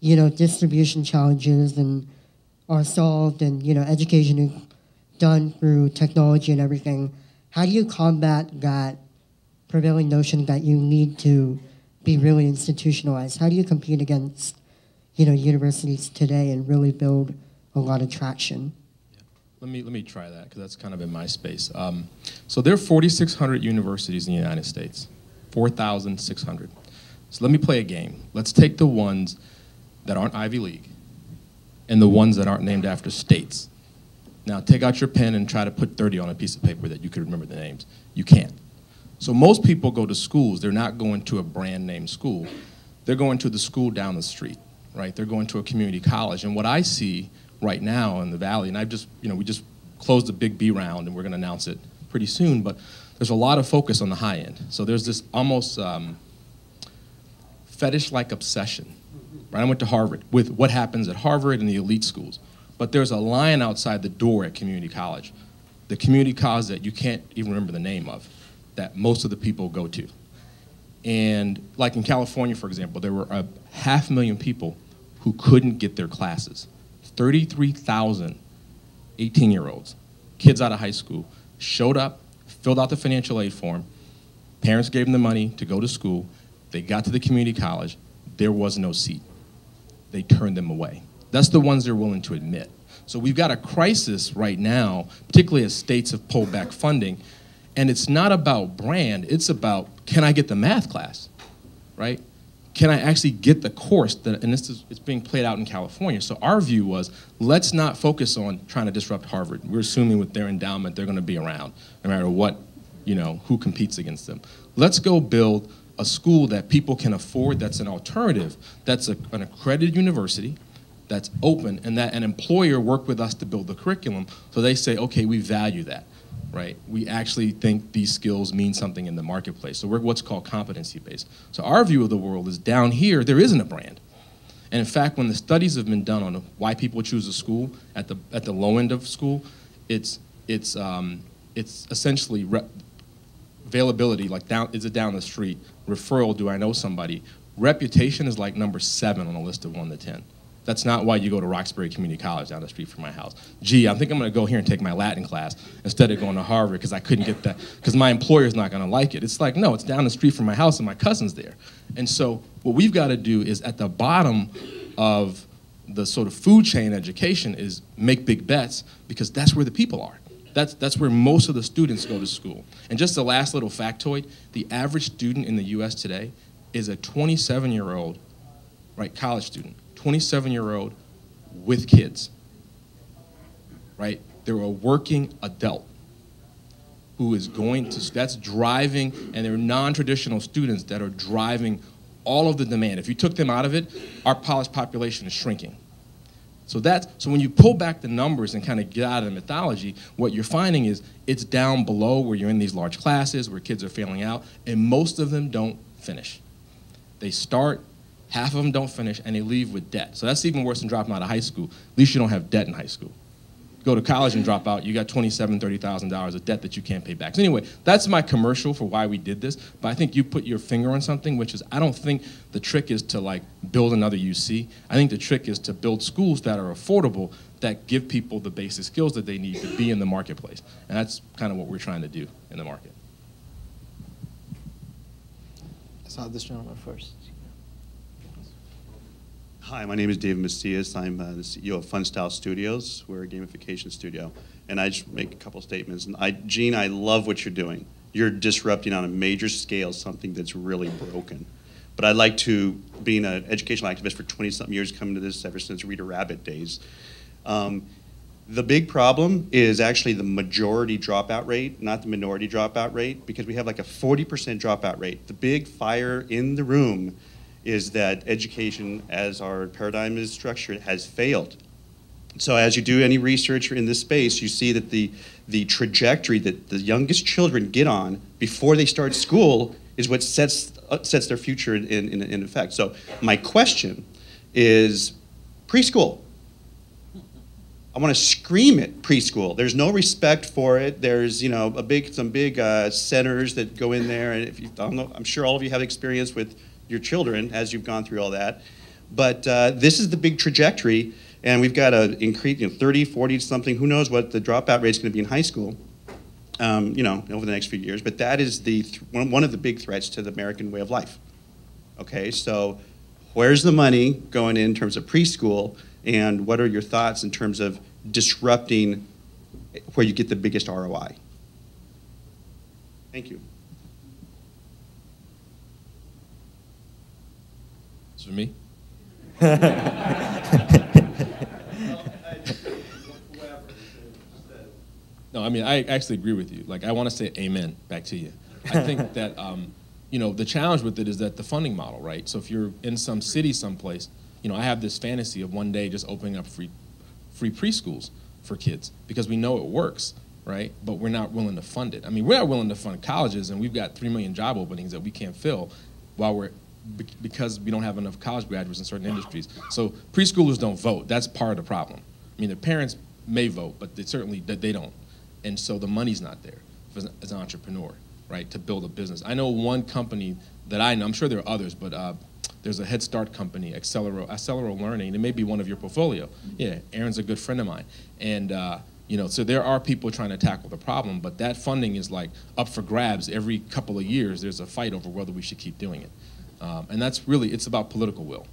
distribution challenges are solved and, education is done through technology and everything, how do you combat that prevailing notion that you need to be really institutionalized? How do you compete against, universities today and really build a lot of traction? Let me try that, because that's kind of in my space. So there are 4,600 universities in the United States, 4,600. So let me play a game. Let's take the ones that aren't Ivy League and the ones that aren't named after states. Now take out your pen and try to put 30 on a piece of paper that you could remember the names. You can't. So most people go to schools, they're not going to a brand name school. They're going to the school down the street, right? They're going to a community college. And what I see right now in the Valley, and I've just, we just closed the Big B round and we're going to announce it pretty soon, but there's a lot of focus on the high end. So there's this almost fetish-like obsession, right? I went to Harvard with what happens at Harvard and the elite schools, but there's a line outside the door at community college, the community college that you can't even remember the name of, that most of the people go to. And like in California, for example, there were 500,000 people who couldn't get their classes. 33,000 18-year-olds, kids out of high school, showed up, filled out the financial aid form, parents gave them the money to go to school, they got to the community college, there was no seat. They turned them away. That's the ones they're willing to admit. So we've got a crisis right now, particularly as states have pulled back funding, and it's not about brand, it's about, can I get the math class, right? Can I actually get the course, and it's being played out in California. So our view was, let's not focus on trying to disrupt Harvard. We're assuming with their endowment, they're gonna be around, no matter what, who competes against them. Let's go build a school that people can afford, that's an alternative, that's an accredited university, that's open, and that an employer worked with us to build the curriculum, so they say, okay, we value that, right? We actually think these skills mean something in the marketplace. So we're what's called competency-based. So our view of the world is down here, there isn't a brand. And in fact, when the studies have been done on why people choose a school at the low end of school, it's essentially availability, like is it down the street? Referral, do I know somebody? Reputation is like number 7 on a list of 1 to 10. That's not why you go to Roxbury Community College down the street from my house. Gee, I think I'm gonna go here and take my Latin class instead of going to Harvard because I couldn't get that, because my employer's not gonna like it. It's like, no, it's down the street from my house and my cousin's there. And so what we've gotta do is at the bottom of the sort of food chain education is make big bets, because that's where the people are. That's where most of the students go to school. And just the last little factoid, the average student in the US today is a 27-year-old, right, college student, 27-year-old with kids, right? They're a working adult. who is going to, that's driving, and they're non-traditional students that are driving all of the demand. If you took them out of it, our college population is shrinking. So when you pull back the numbers and kind of get out of the mythology, what you're finding is it's down below where you're in these large classes where kids are failing out, and most of them don't finish. They start, half of them don't finish, and they leave with debt. So that's even worse than dropping out of high school. At least you don't have debt in high school. Go to college and drop out, you got $27,000, $30,000 of debt that you can't pay back. So anyway, that's my commercial for why we did this. But I think you put your finger on something, which is, I don't think the trick is to like build another UC. I think the trick is to build schools that are affordable, that give people the basic skills that they need to be in the marketplace. And that's kind of what we're trying to do in the market. I saw this gentleman first. Hi, my name is David Macias. I'm the CEO of FunStyle Studios. We're a gamification studio. And I just make a couple statements. And Gene, I love what you're doing. You're disrupting on a major scale something that's really broken. But I'd like to, being an educational activist for 20-something years, coming to this ever since Reader Rabbit days. The big problem is actually the majority dropout rate, not the minority dropout rate, because we have like a 40% dropout rate. The big fire in the room is that education, as our paradigm is structured, has failed. So as you do any research in this space, you see that the trajectory that the youngest children get on before they start school is what sets their future in effect. So my question is preschool. I want to scream it, preschool. There's no respect for it. There's, you know, some big centers that go in there, and if you don't know, I'm sure all of you have experience with your children as you've gone through all that. But this is the big trajectory, and we've got to increase, 30, 40 something, who knows what the dropout rate is going to be in high school, over the next few years. But that is one of the big threats to the American way of life. Okay, so where's the money going in terms of preschool, and what are your thoughts in terms of disrupting where you get the biggest ROI? Thank you. It's for me? No, I mean, I actually agree with you. Like, I want to say amen back to you. I think that, the challenge with it is that the funding model, right? So if you're in some city someplace, I have this fantasy of one day just opening up free preschools for kids because we know it works, right? But we're not willing to fund it. I mean, we're not willing to fund colleges, and we've got 3 million job openings that we can't fill because we don't have enough college graduates in certain industries. So preschoolers don't vote. That's part of the problem. I mean, the parents may vote, but they don't. And so the money's not there as an entrepreneur, right, to build a business. I know one company that I know, I'm sure there are others, but there's a Head Start company, Accelero Learning. It may be one of your portfolio. Yeah, Aaron's a good friend of mine. And so there are people trying to tackle the problem, but that funding is like up for grabs. Every couple of years, there's a fight over whether we should keep doing it. And that's really, it's about political will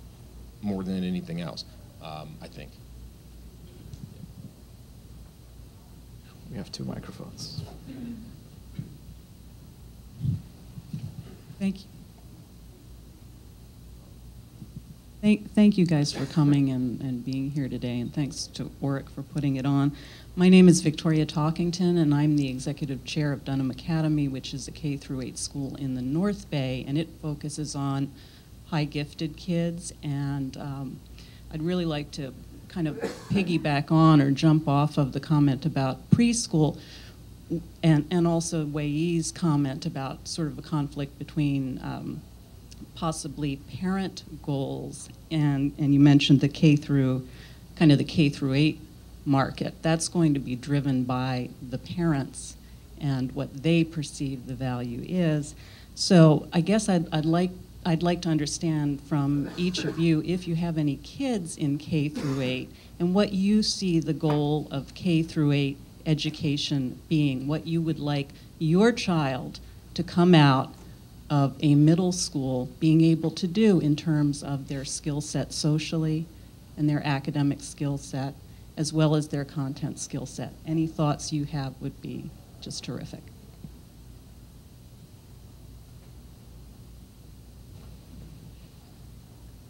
more than anything else, I think. We have 2 microphones. Thank you. Thank you guys for coming and being here today, and thanks to Orrick for putting it on. My name is Victoria Talkington, and I'm the executive chair of Dunham Academy, which is a K-8 school in the North Bay, and it focuses on high-gifted kids. And I'd really like to kind of piggyback on or jump off of the comment about preschool, and also Wayee's comment about sort of a conflict between possibly parent goals, and you mentioned the K-8 market. That's going to be driven by the parents and what they perceive the value is. So I guess I'd like to understand from each of you if you have any kids in K-8 and what you see the goal of K-8 education being, what you would like your child to come out of a middle school being able to do in terms of their skill set socially and their academic skill set, as well as their content skill set. Any thoughts you have would be just terrific.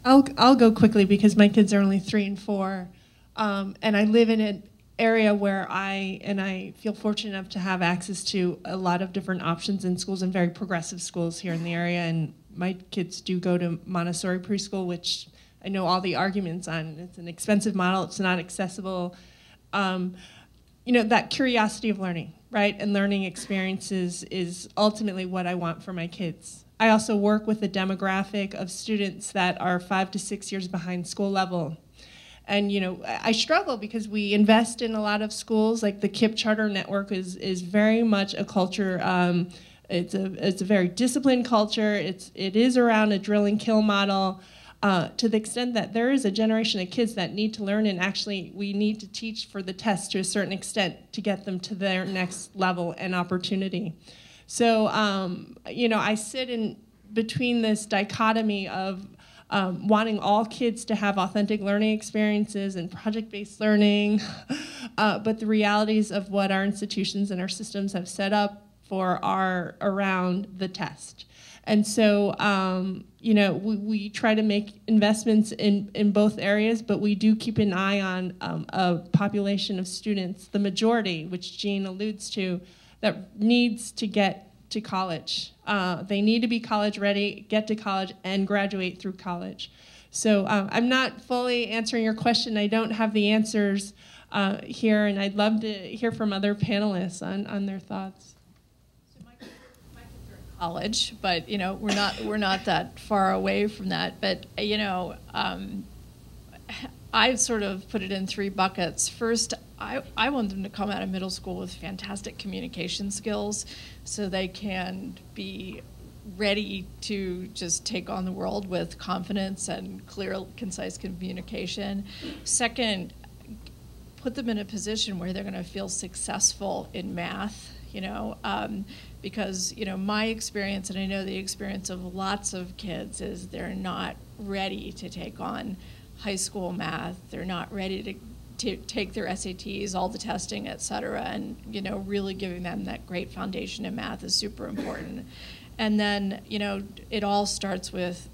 I'll go quickly because my kids are only 3 and 4, and I live in area where I feel fortunate enough to have access to a lot of different options in schools and very progressive schools here in the area. And my kids do go to Montessori preschool, which I know all the arguments on. It's an expensive model. It's not accessible. You know, that curiosity of learning, right? And learning experiences is ultimately what I want for my kids. I also work with a demographic of students that are 5 to 6 years behind school level. And you know, I struggle because we invest in a lot of schools. Like the KIPP Charter Network is very much a culture. It's a very disciplined culture. It is around a drill and kill model. To the extent that there is a generation of kids that need to learn, and actually we need to teach for the test to a certain extent to get them to their next level and opportunity. So, you know, I sit in between this dichotomy of wanting all kids to have authentic learning experiences and project-based learning, but the realities of what our institutions and our systems have set up for are around the test. And so, you know, we try to make investments in both areas, but we do keep an eye on a population of students, the majority, which Jean alludes to, that needs to get to college. They need to be college ready, get to college, and graduate through college. So I'm not fully answering your question. I don't have the answers here, and I'd love to hear from other panelists on their thoughts. College, but you know we're not that far away from that. But you know, I sort of put it in 3 buckets. First, I want them to come out of middle school with fantastic communication skills, so they can be ready to just take on the world with confidence and clear, concise communication. Second, put them in a position where they're going to feel successful in math. You know, because you know my experience, and I know the experience of lots of kids, is they're not ready to take on high school math. They're not ready to take their SATs, all the testing, et cetera, and you know really giving them that great foundation in math is super important. And then you know it all starts with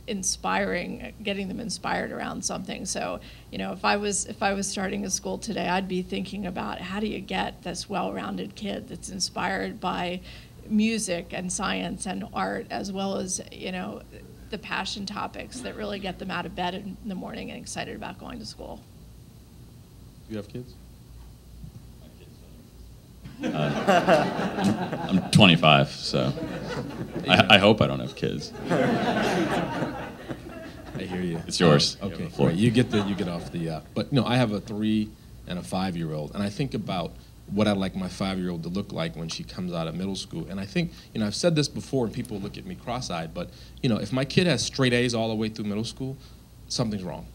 inspiring, getting them inspired around something. So, you know, if I was starting a school today, I'd be thinking about how do you get this well-rounded kid that's inspired by music and science and art, as well as, you know, the passion topics that really get them out of bed in the morning and excited about going to school. Do you have kids? I'm 25, so I hope I don't have kids. I hear you. It's yours. Okay, right. You get off the. But no, I have a 3 and a 5-year-old, and I think about what I'd like my 5-year-old to look like when she comes out of middle school. And I think, you know, I've said this before, and people look at me cross-eyed, but you know, if my kid has straight A's all the way through middle school, something's wrong.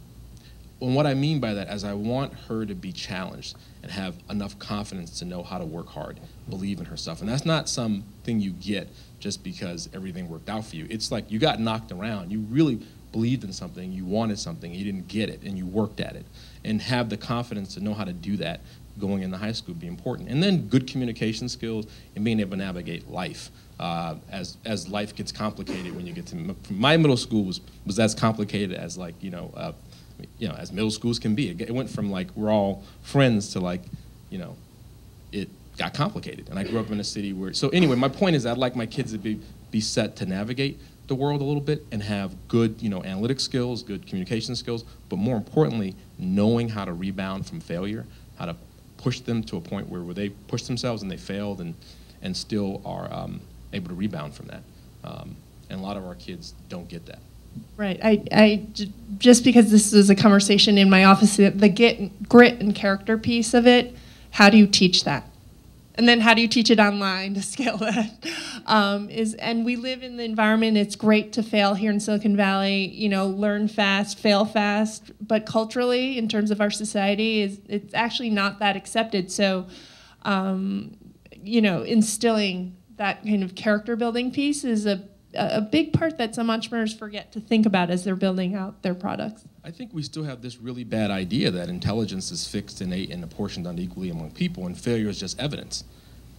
And what I mean by that is I want her to be challenged and have enough confidence to know how to work hard, believe in herself. And that's not something you get just because everything worked out for you. It's like you got knocked around. You really believed in something, you wanted something, you didn't get it, and you worked at it. And have the confidence to know how to do that going into high school would be important. And then good communication skills and being able to navigate life. As life gets complicated when you get to, my middle school was as complicated as like, you know, as middle schools can be. It went from like we're all friends to like, you know, it got complicated. And I grew up in a city where, so anyway, my point is I'd like my kids to be set to navigate the world a little bit and have good, you know, analytic skills, good communication skills, but more importantly, knowing how to rebound from failure, how to push them to a point where they push themselves and they failed and still are able to rebound from that. And a lot of our kids don't get that. Right. I just because this is a conversation in my office, the grit and character piece of it, how do you teach that? And then how do you teach it online to scale that? And we live in the environment, it's great to fail here in Silicon Valley, you know, learn fast, fail fast, but culturally, in terms of our society, it's actually not that accepted. So, you know, instilling that kind of character building piece is a big part that some entrepreneurs forget to think about as they're building out their products. I think we still have this really bad idea that intelligence is fixed, innate, and apportioned unequally among people, and failure is just evidence,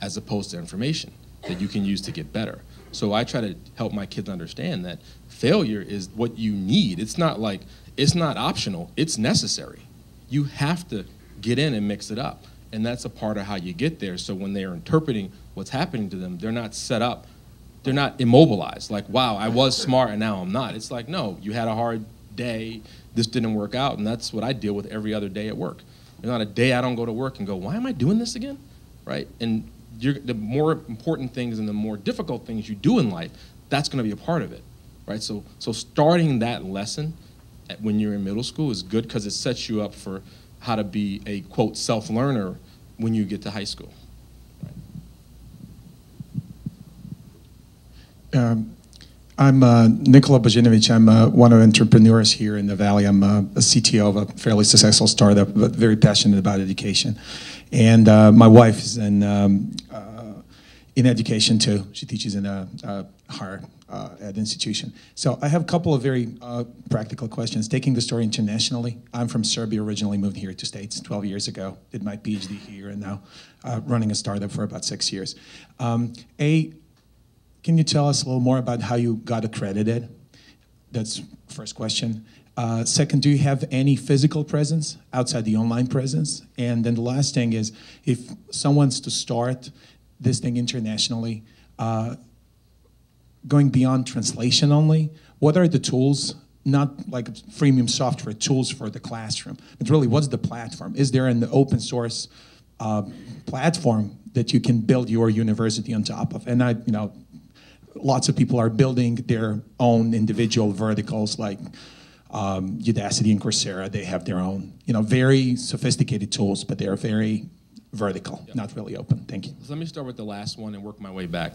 as opposed to information that you can use to get better. So I try to help my kids understand that failure is what you need. It's not like, it's not optional, it's necessary. You have to get in and mix it up. And that's a part of how you get there. So when they're interpreting what's happening to them, they're not set up, they're not immobilized. Like, wow, I was smart and now I'm not. It's like, no, you had a hard day, this didn't work out, and that's what I deal with every other day at work. There's not a day I don't go to work and go, why am I doing this again, right? And the more important things and the more difficult things you do in life, that's gonna be a part of it, right? So starting that lesson when you're in middle school is good because it sets you up for how to be a, quote, self-learner when you get to high school. Right. I'm Nikola Bojinovic. I'm one of the entrepreneurs here in the Valley. I'm a CTO of a fairly successful startup, but very passionate about education. And my wife is in education too. She teaches in a higher ed institution. So I have a couple of very practical questions. Taking the story internationally, I'm from Serbia, originally moved here to States 12 years ago, did my PhD here, and now running a startup for about 6 years. Can you tell us a little more about how you got accredited? That's first question. Second, do you have any physical presence outside the online presence? And then the last thing is, if someone's to start this thing internationally, going beyond translation only, what are the tools, not like freemium software, tools for the classroom, but really what's the platform? Is there an open source platform that you can build your university on top of? And lots of people are building their own individual verticals like Udacity and Coursera. They have their own, very sophisticated tools, but they're very vertical, not really open. Thank you. So let me start with the last one and work my way back.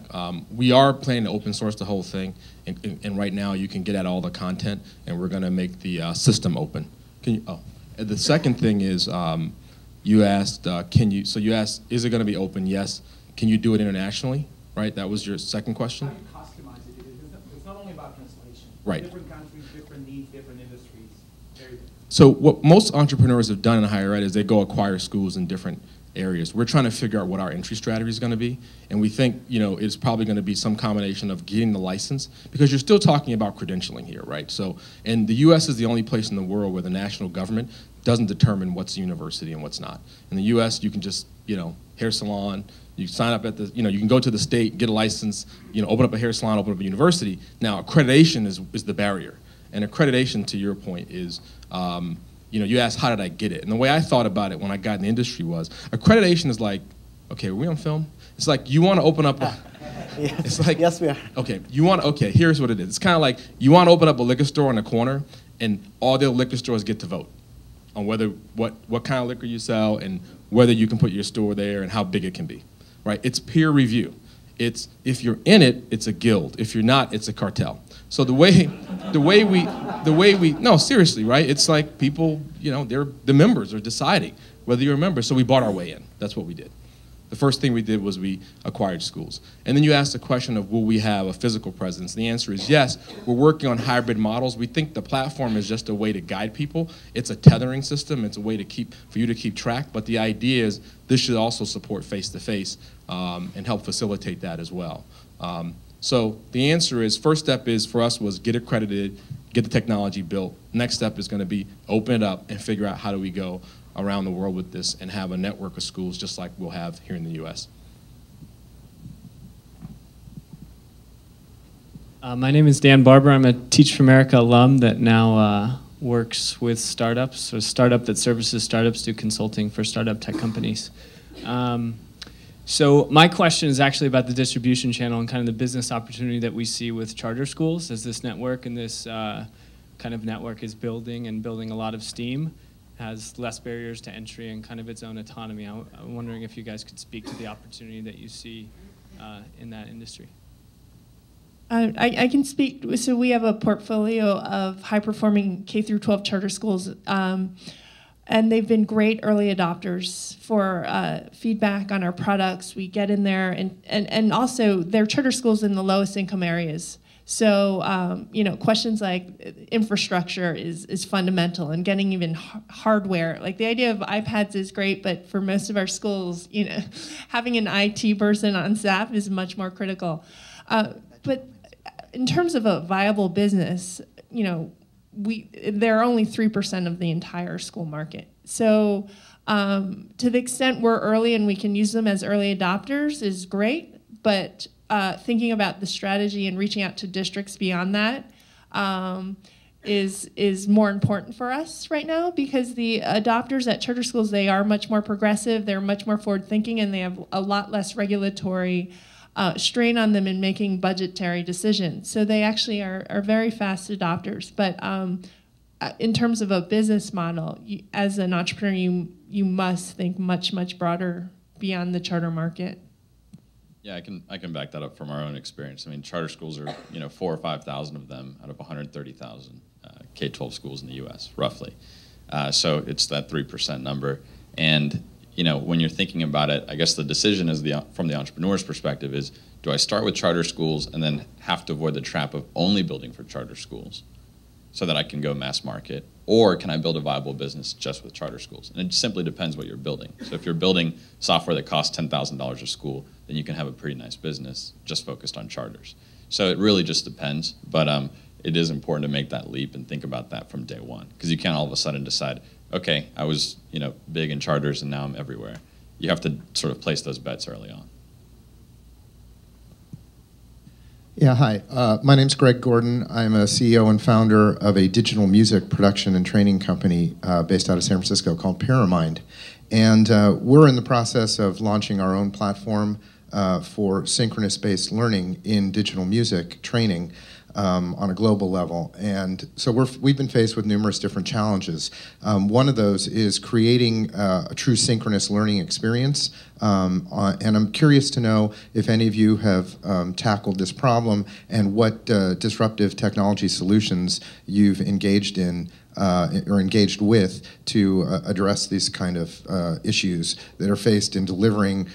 We are planning to open source the whole thing, and right now you can get at all the content, and we're going to make the system open. And the second thing is, you asked, you asked, is it going to be open? Yes. Can you do it internationally? Right? That was your second question? How do you customize it? It's not only about translation. Right. Different countries, different needs, different industries. Very different. So what most entrepreneurs have done in higher ed is they go acquire schools in different areas. We're trying to figure out what our entry strategy is going to be, and we think it's probably going to be some combination of getting the license, because you're still talking about credentialing here, right? So, and the U.S. is the only place in the world where the national government doesn't determine what's a university and what's not. In the U.S., you can just, hair salon, you sign up at the, you can go to the state, get a license, open up a hair salon, open up a university. Now, accreditation is the barrier, and accreditation, to your point, is you asked, how did I get it? And the way I thought about it when I got in the industry was, accreditation is like, okay, are we on film? It's like, you want to open up Yes. It's like, yes, we are. Okay, here's what it is. It's kind of like, you want to open up a liquor store on the corner, and all the liquor stores get to vote on what kind of liquor you sell and whether you can put your store there and how big it can be, right? It's peer review. It's, if you're in it, it's a guild. If you're not, it's a cartel. So the way we, no, seriously, right? It's like people, the members are deciding whether you're a member. So we bought our way in. That's what we did. The first thing we did was we acquired schools. And then you asked the question of, will we have a physical presence? The answer is yes. We're working on hybrid models. We think the platform is just a way to guide people. It's a tethering system. It's a way for you to keep track. But the idea is this should also support face-to-face and help facilitate that as well. So the answer is, first step is for us was get accredited, get the technology built. Next step is going to be open it up and figure out how do we go around the world with this and have a network of schools just like we'll have here in the U.S. My name is Dan Barber. I'm a Teach for America alum that now works with startups, a startup that services startups, do consulting for startup tech companies. So my question is actually about the distribution channel and kind of the business opportunity that we see with charter schools as this network and this kind of network is building a lot of steam, has less barriers to entry and kind of its own autonomy. I'm wondering if you guys could speak to the opportunity that you see in that industry. I can speak. So we have a portfolio of high-performing K-12 charter schools, and they've been great early adopters for feedback on our products. We get in there, and also they're charter schools in the lowest income areas. So questions like infrastructure is fundamental, and getting even hardware. Like the idea of iPads is great, but for most of our schools, having an IT person on staff is much more critical. But in terms of a viable business, there are only 3% of the entire school market. So to the extent we're early and we can use them as early adopters is great, but thinking about the strategy and reaching out to districts beyond that is more important for us right now, because the adopters at charter schools, they are much more progressive, they're much more forward-thinking, and they have a lot less regulatory strain on them in making budgetary decisions. So they actually are very fast adopters. But in terms of a business model, as an entrepreneur, you must think much, much broader beyond the charter market. Yeah, I can back that up from our own experience. I mean, charter schools are 4,000 or 5,000 of them out of 130,000 K-12 schools in the U.S. roughly. So it's that 3% number. And when you're thinking about it, I guess the decision is from the entrepreneur's perspective is, do I start with charter schools and then have to avoid the trap of only building for charter schools so that I can go mass market, or can I build a viable business just with charter schools? And it simply depends what you're building. So if you're building software that costs $10,000 a school, then you can have a pretty nice business just focused on charters. So it really just depends, but it is important to make that leap and think about that from day one, because you can't all of a sudden decide, okay, I was big in charters and now I'm everywhere. You have to sort of place those bets early on. Yeah, hi. My name's Greg Gordon. I'm a CEO and founder of a digital music production and training company based out of San Francisco called Paramind. And we're in the process of launching our own platform for synchronous-based learning in digital music training on a global level. And so we've been faced with numerous different challenges. One of those is creating a true synchronous learning experience. And I'm curious to know if any of you have tackled this problem and what disruptive technology solutions you've engaged in or engaged with to address these kind of issues that are faced in delivering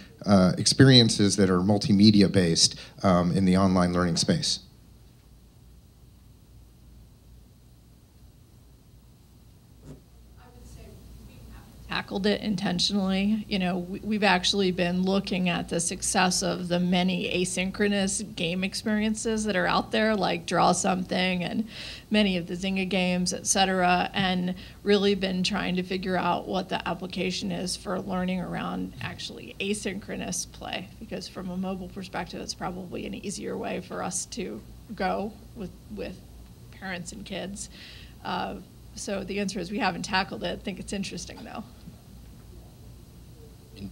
experiences that are multimedia based in the online learning space. Tackled it intentionally. We've actually been looking at the success of the many asynchronous game experiences that are out there, like Draw Something and many of the Zynga games, et cetera, and really been trying to figure out what the application is for learning around actually asynchronous play, because from a mobile perspective, it's probably an easier way for us to go with parents and kids. So the answer is we haven't tackled it. I think it's interesting, though.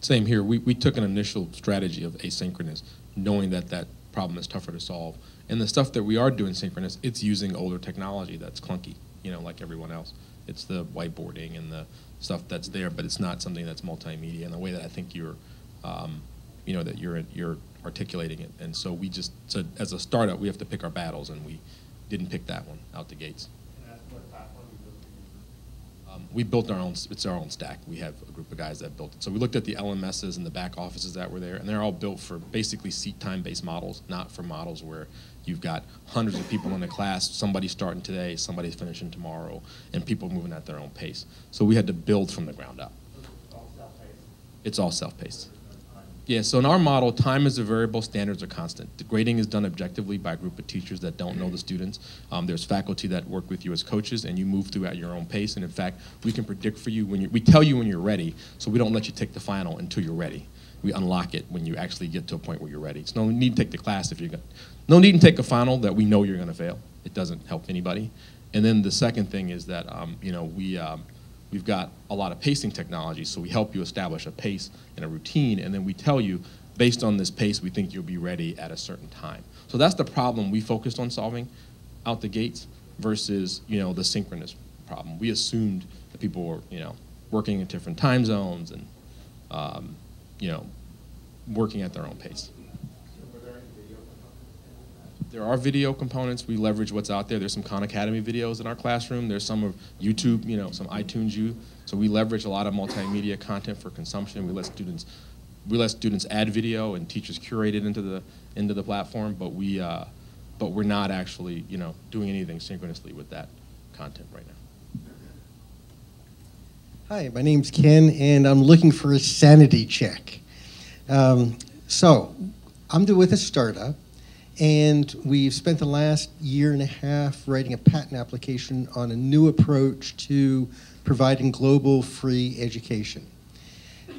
Same here. We took an initial strategy of asynchronous, knowing that problem is tougher to solve. And the stuff that we are doing synchronous, it's using older technology that's clunky, like everyone else. It's the whiteboarding and the stuff that's there, but it's not something that's multimedia in the way that I think you're articulating it. And so so as a startup, we have to pick our battles, and we didn't pick that one out the gates. We built our own, it's our own stack. We have a group of guys that built it. So we looked at the LMSs and the back offices that were there, and they're all built for basically seat time-based models, not for models where you've got hundreds of people in a class, somebody starting today, somebody's finishing tomorrow, and people moving at their own pace. So we had to build from the ground up. It's all self-paced. Yeah, so in our model, time is a variable, standards are constant. The grading is done objectively by a group of teachers that don't know the students. There's faculty that work with you as coaches, and you move through at your own pace. And in fact, we can predict for you we tell you when you're ready, so we don't let you take the final until you're ready. We unlock it when you actually get to a point where you're ready. It's no need to take the class if you're going. No need to take a final that we know you're going to fail. It doesn't help anybody. And then the second thing is that we've got a lot of pacing technology, so we help you establish a pace and a routine, and then we tell you, based on this pace, we think you'll be ready at a certain time. So that's the problem we focused on solving out the gates versus, the synchronous problem. We assumed that people were, working in different time zones and, working at their own pace. There are video components. We leverage what's out there. There's some Khan Academy videos in our classroom. There's some of YouTube, some iTunes U. So we leverage a lot of multimedia content for consumption. We let students add video, and teachers curate it into the platform. But we're not actually doing anything synchronously with that content right now. Hi, my name's Ken, and I'm looking for a sanity check. So I'm with a startup. And we've spent the last year and a half writing a patent application on a new approach to providing global free education.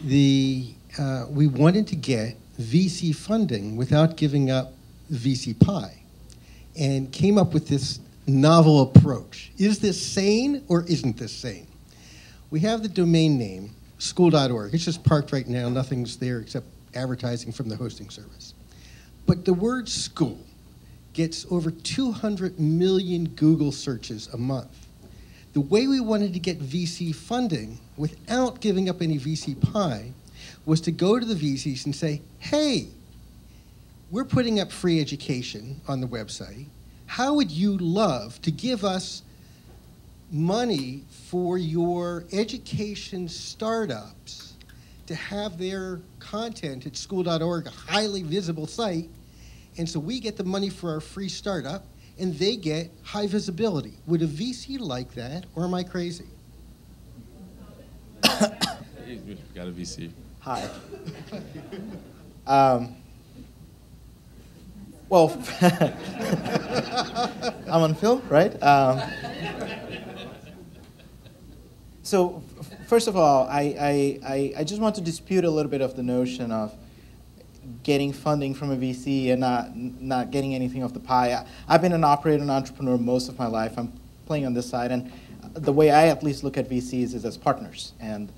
We wanted to get VC funding without giving up VC pie, and came up with this novel approach. Is this sane or isn't this sane? We have the domain name, school.org. It's just parked right now. Nothing's there except advertising from the hosting service. But the word school gets over 200 million Google searches a month. The way we wanted to get VC funding without giving up any VC pie was to go to the VCs and say, hey, we're putting up free education on the website. How would you love to give us money for your education startups to have their content at school.org, a highly visible site, and so we get the money for our free startup, and they get high visibility. Would a VC like that, or am I crazy? You've got a VC. Hi. Well, I'm on film, right? So first of all, I just want to dispute a little bit of the notion of getting funding from a VC and not getting anything off the pie. I've been an operator and entrepreneur most of my life. I'm playing on this side, and the way I at least look at VCs is as partners. And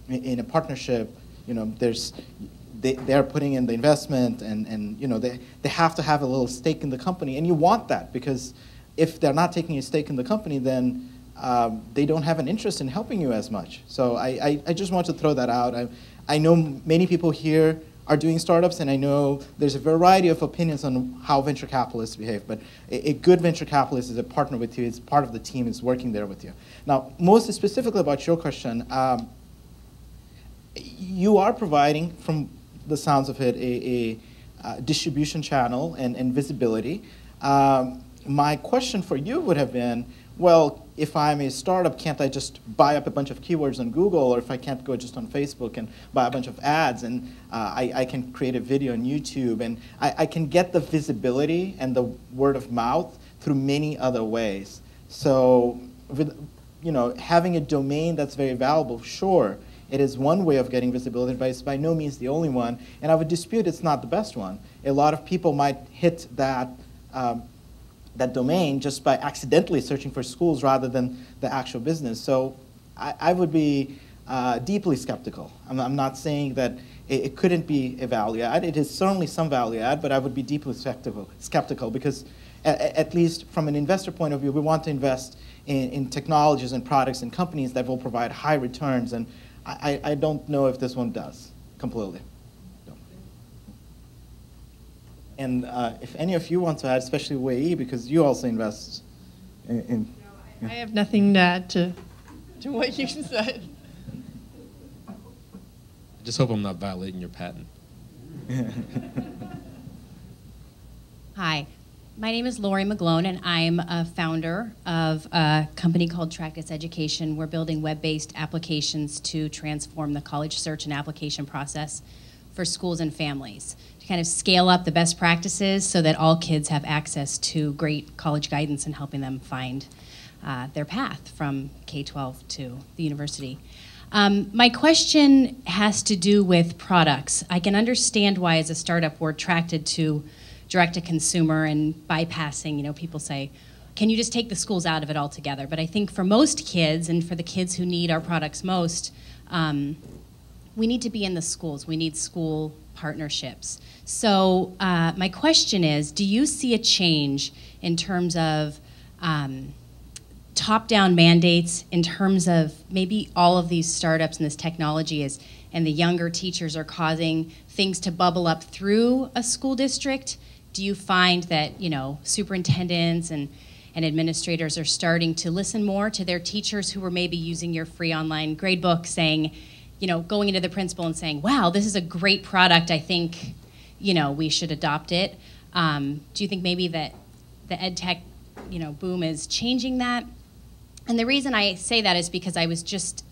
in a partnership, you know, they're putting in the investment, and you know, they have to have a little stake in the company, and you want that, because if they're not taking a stake in the company, then they don't have an interest in helping you as much. So I just want to throw that out. I know many people here are doing startups, and I know there's a variety of opinions on how venture capitalists behave, but a good venture capitalist is a partner with you, it's part of the team, is working there with you. Now, most specifically about your question, you are providing, from the sounds of it, a distribution channel and visibility. My question for you would have been, well, if I'm a startup, can't I just buy up a bunch of keywords on Google, or if I can't go just on Facebook and buy a bunch of ads, and I can create a video on YouTube, and I can get the visibility and the word of mouth through many other ways. So, with, you know, having a domain that's very valuable, sure, it is one way of getting visibility, but it's by no means the only one, and I would dispute it's not the best one. A lot of people might hit that that domain just by accidentally searching for schools rather than the actual business. So I would be deeply skeptical. I'm not saying that it couldn't be a value add. It is certainly some value add, but I would be deeply skeptical because at least from an investor point of view, we want to invest in technologies and products and companies that will provide high returns, and I don't know if this one does completely. And if any of you want to add, especially Wayee, because you also invest in I have nothing to add to what you said. I just hope I'm not violating your patent. Hi, my name is Lori McGlone, and I'm a founder of a company called Tractus Education. We're building web-based applications to transform the college search and application process for schools and families, to kind of scale up the best practices so that all kids have access to great college guidance and helping them find their path from K-12 to the university. My question has to do with products. I can understand why, as a startup, we're attracted to direct-to-consumer and bypassing, you know, people say, can you just take the schools out of it altogether? But I think for most kids, and for the kids who need our products most, we need to be in the schools. We need school partnerships. So my question is, do you see a change in terms of top-down mandates, in terms of maybe all of these startups and this technology is, and the younger teachers are causing things to bubble up through a school district? Do you find that, you know, superintendents and administrators are starting to listen more to their teachers who were maybe using your free online gradebook, saying, you know, going into the principal and saying, wow, this is a great product, I think, you know, we should adopt it? Do you think maybe that the ed tech, you know, boom is changing that? And the reason I say that is because I was just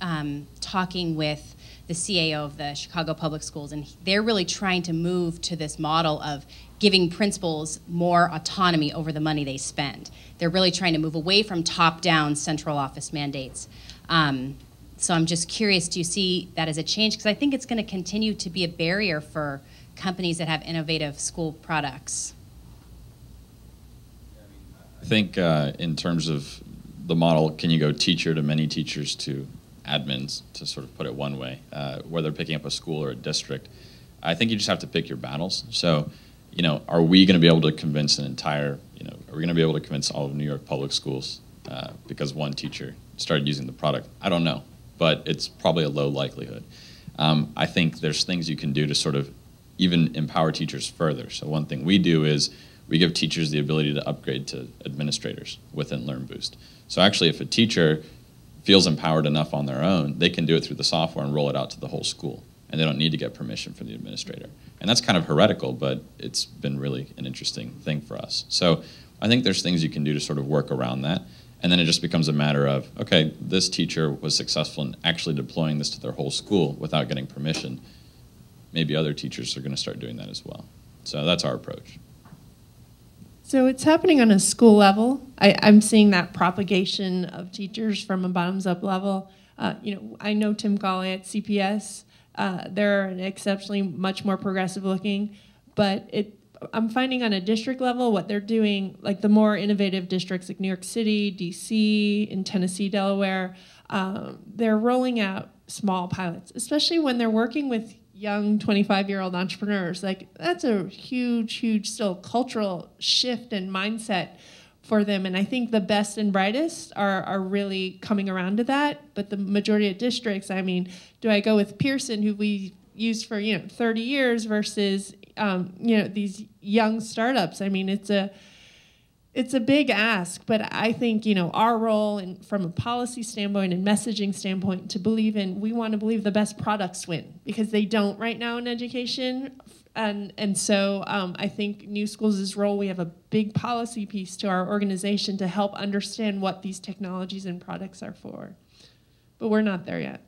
talking with the CAO of the Chicago Public Schools, and they're really trying to move to this model of giving principals more autonomy over the money they spend. They're really trying to move away from top-down central office mandates. So I'm just curious, do you see that as a change? Because I think it's going to continue to be a barrier for companies that have innovative school products. I think in terms of the model, can you go teacher to many teachers to admins, to sort of put it one way, whether picking up a school or a district? I think you just have to pick your battles. So, you know, are we going to be able to convince an entire, you know, are we going to be able to convince all of New York public schools because one teacher started using the product? I don't know, but it's probably a low likelihood. I think there's things you can do to sort of even empower teachers further. So one thing we do is we give teachers the ability to upgrade to administrators within LearnBoost. So actually, if a teacher feels empowered enough on their own, they can do it through the software and roll it out to the whole school. And they don't need to get permission from the administrator. And that's kind of heretical, but it's been really an interesting thing for us. So I think there's things you can do to sort of work around that. And then it just becomes a matter of, okay, this teacher was successful in actually deploying this to their whole school without getting permission. Maybe other teachers are going to start doing that as well. So that's our approach. So it's happening on a school level. I'm seeing that propagation of teachers from a bottoms-up level. You know, I know Tim Gawley at CPS. They're exceptionally much more progressive looking, but I'm finding on a district level what they're doing, like the more innovative districts like New York City, DC, in Tennessee, Delaware, they're rolling out small pilots, especially when they're working with young 25-year-old entrepreneurs. Like, that's a huge, huge still cultural shift and mindset for them. And I think the best and brightest are really coming around to that. But the majority of districts, I mean, do I go with Pearson, who we used for 30 years, versus these young startups? I mean, it's a big ask, but I think our role from a policy standpoint and messaging standpoint we want to believe the best products win, because they don't right now in education. And so I think New Schools' role, we have a big policy piece to our organization to help understand what these technologies and products are for. But we're not there yet.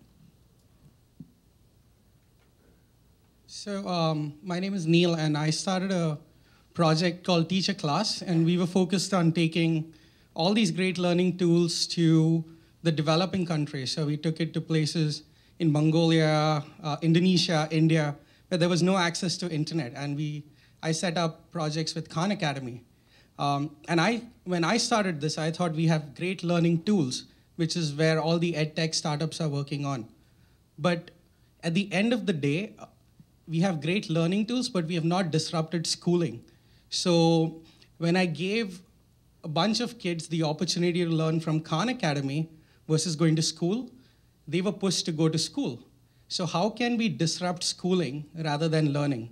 So my name is Neil, and I started a project called Teach a Class, and we were focused on taking all these great learning tools to the developing countries. So we took it to places in Mongolia, Indonesia, India, where there was no access to internet. And I set up projects with Khan Academy. When I started this, I thought we have great learning tools, which is where all the ed tech startups are working on. But at the end of the day, we have great learning tools, but we have not disrupted schooling. So when I gave a bunch of kids the opportunity to learn from Khan Academy versus going to school, they were pushed to go to school. So how can we disrupt schooling rather than learning?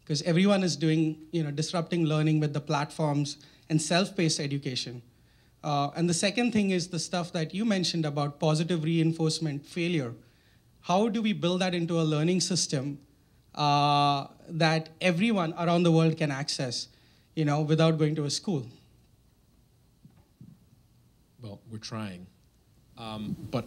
Because everyone is doing, disrupting learning with the platforms and self-paced education. And the second thing is the stuff that you mentioned about positive reinforcement failure. How do we build that into a learning system that everyone around the world can access, without going to a school? Well, we're trying. But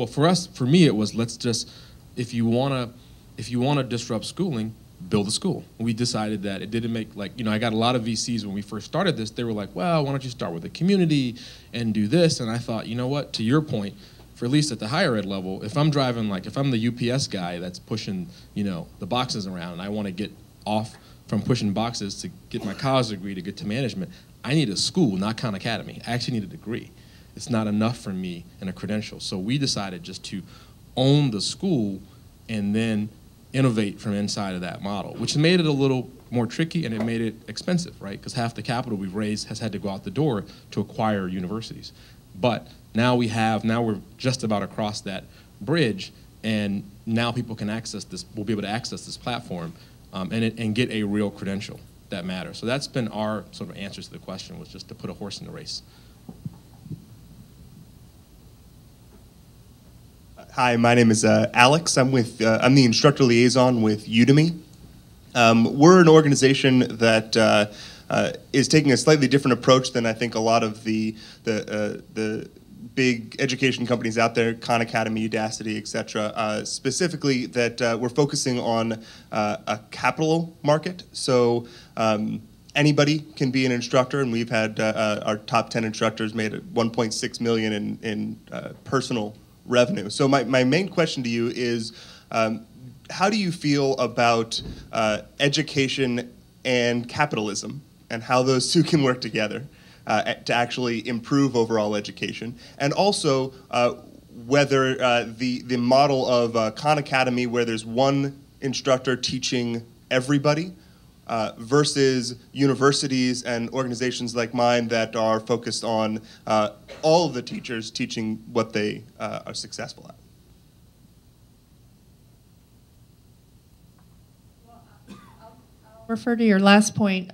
for me, it was, let's just, if you wanna disrupt schooling, build a school. We decided that it didn't make, I got a lot of VCs when we first started this. They were like, well, why don't you start with a community and do this? And I thought, you know what, to your point, for at least at the higher ed level, if I'm driving, if I'm the UPS guy that's pushing, the boxes around, and I want to get off from pushing boxes to get my college degree to get to management, I need a school, not Khan Academy. I actually need a degree. It's not enough for me and a credential. So we decided just to own the school and then innovate from inside of that model, which made it a little more tricky, and it made it expensive, right? Because half the capital we've raised has had to go out the door to acquire universities. But now we're just about across that bridge, and now people can access this, we'll be able to access this platform and get a real credential that matters. So that's been our sort of answer to the question, was just to put a horse in the race. Hi, my name is Alex. I'm the instructor liaison with Udemy. We're an organization that is taking a slightly different approach than I think a lot of the big education companies out there, Khan Academy, Udacity, etc., specifically that we're focusing on a capital market. So anybody can be an instructor, and we've had our top 10 instructors made 1.6 million in personal revenue. So my main question to you is, how do you feel about education and capitalism, and how those two can work together to actually improve overall education? And also whether the model of Khan Academy, where there's one instructor teaching everybody, versus universities and organizations like mine that are focused on all of the teachers teaching what they are successful at. Refer to your last point.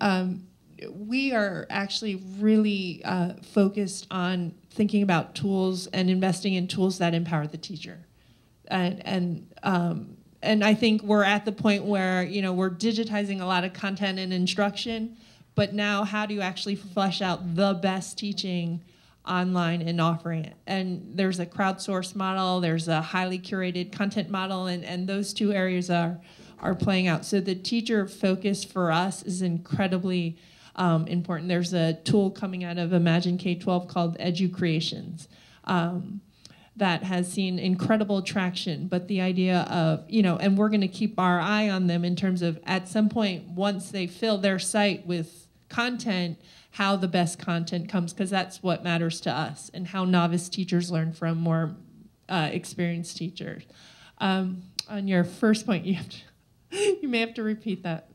We are actually really focused on thinking about tools and investing in tools that empower the teacher, and I think we're at the point where we're digitizing a lot of content and instruction, but now how do you actually flesh out the best teaching online and offering it? And there's a crowdsourced model, there's a highly curated content model, and those two areas are playing out. So the teacher focus for us is incredibly important. There's a tool coming out of Imagine K-12 called EduCreations that has seen incredible traction. But the idea of, and we're going to keep our eye on them in terms of at some point, once they fill their site with content, how the best content comes, because that's what matters to us, and how novice teachers learn from more experienced teachers. On your first point, you may have to repeat that.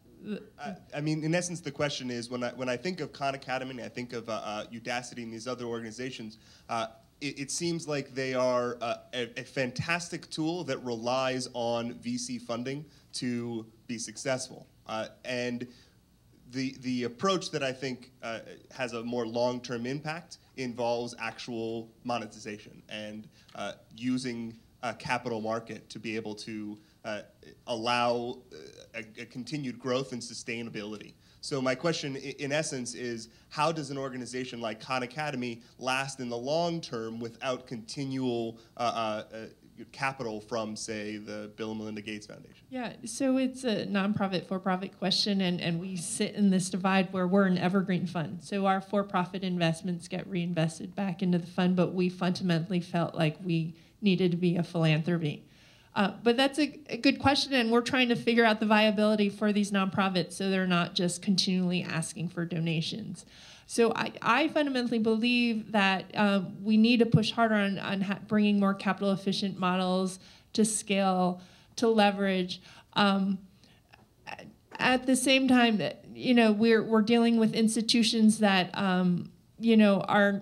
I mean, in essence, the question is, when I think of Khan Academy and I think of Udacity and these other organizations, it seems like they are a fantastic tool that relies on VC funding to be successful. And the approach that I think has a more long-term impact involves actual monetization and using a capital market to be able to allow a continued growth and sustainability. So my question, in essence, is how does an organization like Khan Academy last in the long term without continual capital from, say, the Bill and Melinda Gates Foundation? Yeah, so it's a nonprofit, for-profit question, and we sit in this divide where we're an evergreen fund. So our for-profit investments get reinvested back into the fund, but we fundamentally felt like we needed to be a philanthropy. But that's a good question, and we're trying to figure out the viability for these nonprofits so they're not just continually asking for donations. So I fundamentally believe that we need to push harder on bringing more capital efficient models to scale, to leverage. At the same time, we're dealing with institutions that are,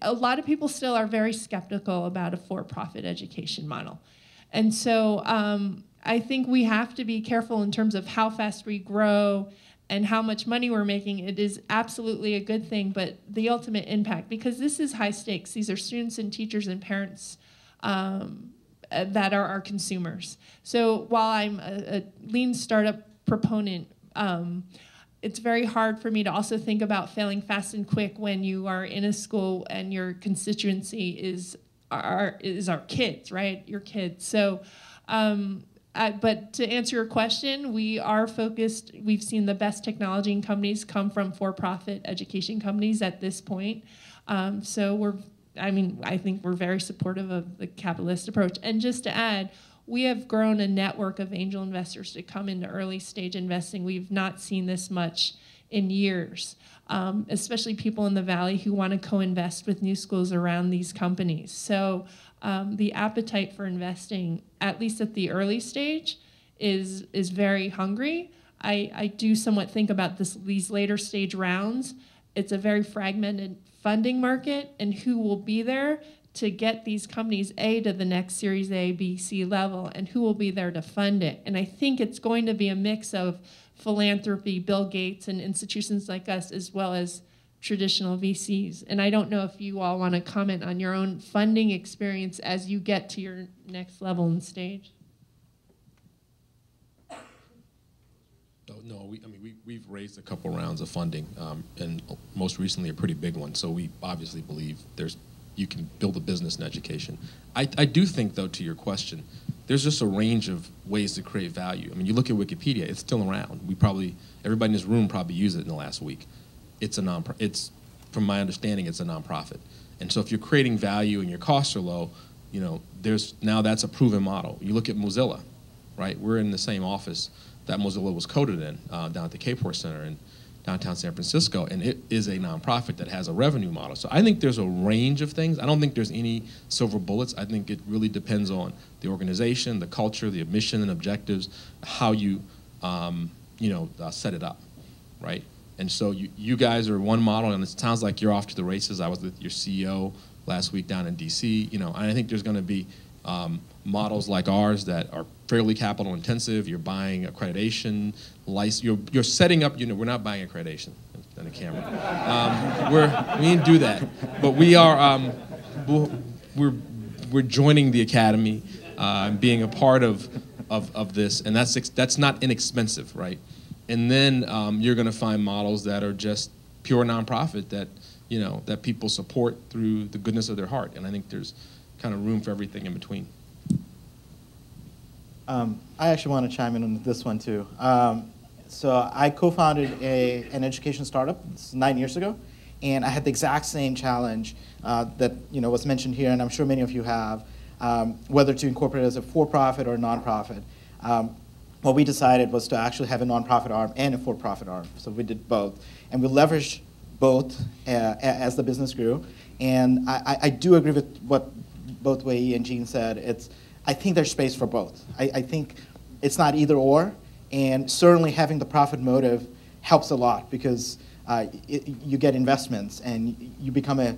a lot of people still are very skeptical about a for-profit education model. And so I think we have to be careful in terms of how fast we grow and how much money we're making. It is absolutely a good thing, but the ultimate impact, because this is high stakes. These are students and teachers and parents that are our consumers. So while I'm a lean startup proponent, it's very hard for me to also think about failing fast and quick when you are in a school and your constituency is our kids, right? Your kids. So, but to answer your question, we are focused. We've seen the best technology and companies come from for-profit education companies at this point. So I think we're very supportive of the capitalist approach. And just to add, we have grown a network of angel investors to come into early stage investing. We've not seen this much in years. Especially people in the Valley who want to co-invest with new schools around these companies. So the appetite for investing, at least at the early stage, is very hungry. I do somewhat think about these later stage rounds. It's a very fragmented funding market, and who will be there to get these companies to the next Series A, B, C level, and who will be there to fund it. And I think it's going to be a mix of philanthropy, Bill Gates, and institutions like us, as well as traditional VCs. And I don't know if you all want to comment on your own funding experience as you get to your next level and stage. No, we've raised a couple rounds of funding, and most recently a pretty big one. So we obviously believe there's you can build a business in education. I do think, though, to your question, there's just a range of ways to create value. I mean, you look at Wikipedia; it's still around. Everybody in this room probably used it in the last week. From my understanding, it's a nonprofit. And so if you're creating value and your costs are low, that's a proven model. You look at Mozilla, right? We're in the same office that Mozilla was coded in down at the Kport Center in downtown San Francisco, and it is a nonprofit that has a revenue model. So I think there's a range of things. I don't think there's any silver bullets. I think it really depends on the organization, the culture, the mission and objectives, how you set it up, right? And so you guys are one model, and it sounds like you're off to the races. I was with your CEO last week down in DC. And I think there's going to be models like ours that are fairly capital intensive. You're buying accreditation, you're setting up. We're not buying accreditation on a camera. We didn't do that, but we are. We're joining the academy and being a part of this, and that's not inexpensive, right? And then you're going to find models that are just pure nonprofit that people support through the goodness of their heart. And I think there's kind of room for everything in between. I actually want to chime in on this one too. So I co-founded an education startup 9 years ago, and I had the exact same challenge that was mentioned here, and I'm sure many of you have, whether to incorporate it as a for-profit or a nonprofit. What we decided was to actually have a nonprofit arm and a for-profit arm. So we did both. And we leveraged both as the business grew. And I do agree with what both Wayee and Gene said. I think there's space for both. I think it's not either or. And certainly having the profit motive helps a lot because you get investments and you become a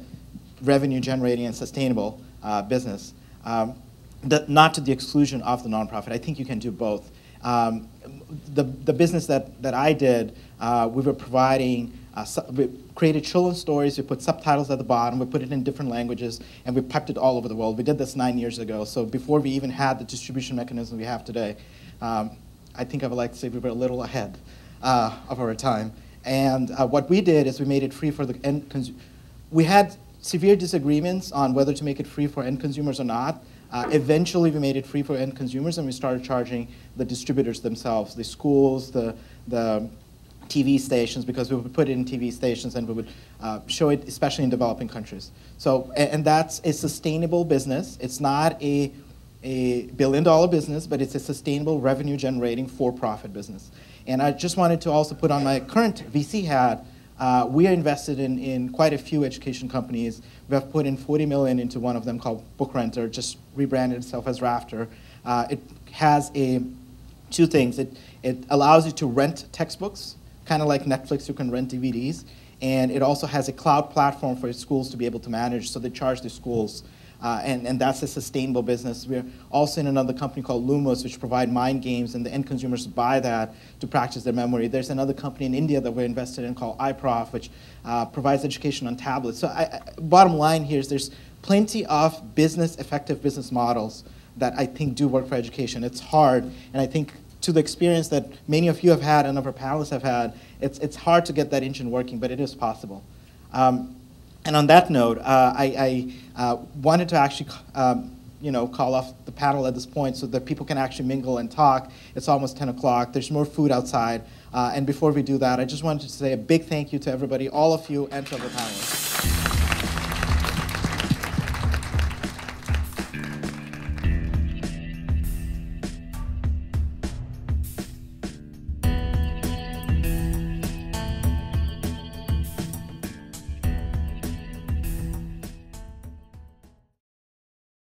revenue generating and sustainable business. Not to the exclusion of the nonprofit. I think you can do both. The business that I did, we were providing, we created children's stories, we put subtitles at the bottom, we put it in different languages, and we piped it all over the world. We did this 9 years ago, so before we even had the distribution mechanism we have today. I think I would like to say we were a little ahead of our time. And what we did is we made it free for the end consumer. We had severe disagreements on whether to make it free for end consumers or not. Eventually, we made it free for end consumers, and we started charging the distributors themselves, the schools, the TV stations, because we would put it in TV stations and we would show it, especially in developing countries. So, and that's a sustainable business. It's not a billion-dollar business, but it's a sustainable revenue-generating for-profit business. And I just wanted to also put on my current VC hat. We are invested in quite a few education companies. We have put in $40 million into one of them called Book Renter, just rebranded itself as Rafter. It has two things. It allows you to rent textbooks, kind of like Netflix, you can rent DVDs. And it also has a cloud platform for schools to be able to manage, so they charge the schools. And that's a sustainable business. We're also in another company called Lumos, which provide mind games, and the end consumers buy that to practice their memory. There's another company in India that we're invested in called iProf, which provides education on tablets. So bottom line here is there's plenty of effective business models that I think do work for education. It's hard, and I think to the experience that many of you have had and other panelists have had, it's hard to get that engine working, but it is possible. And on that note, I wanted to actually call off the panel at this point so that people can actually mingle and talk. It's almost 10 o'clock. There's more food outside. And before we do that, I just wanted to say a big thank you to everybody, all of you, and to other panelists.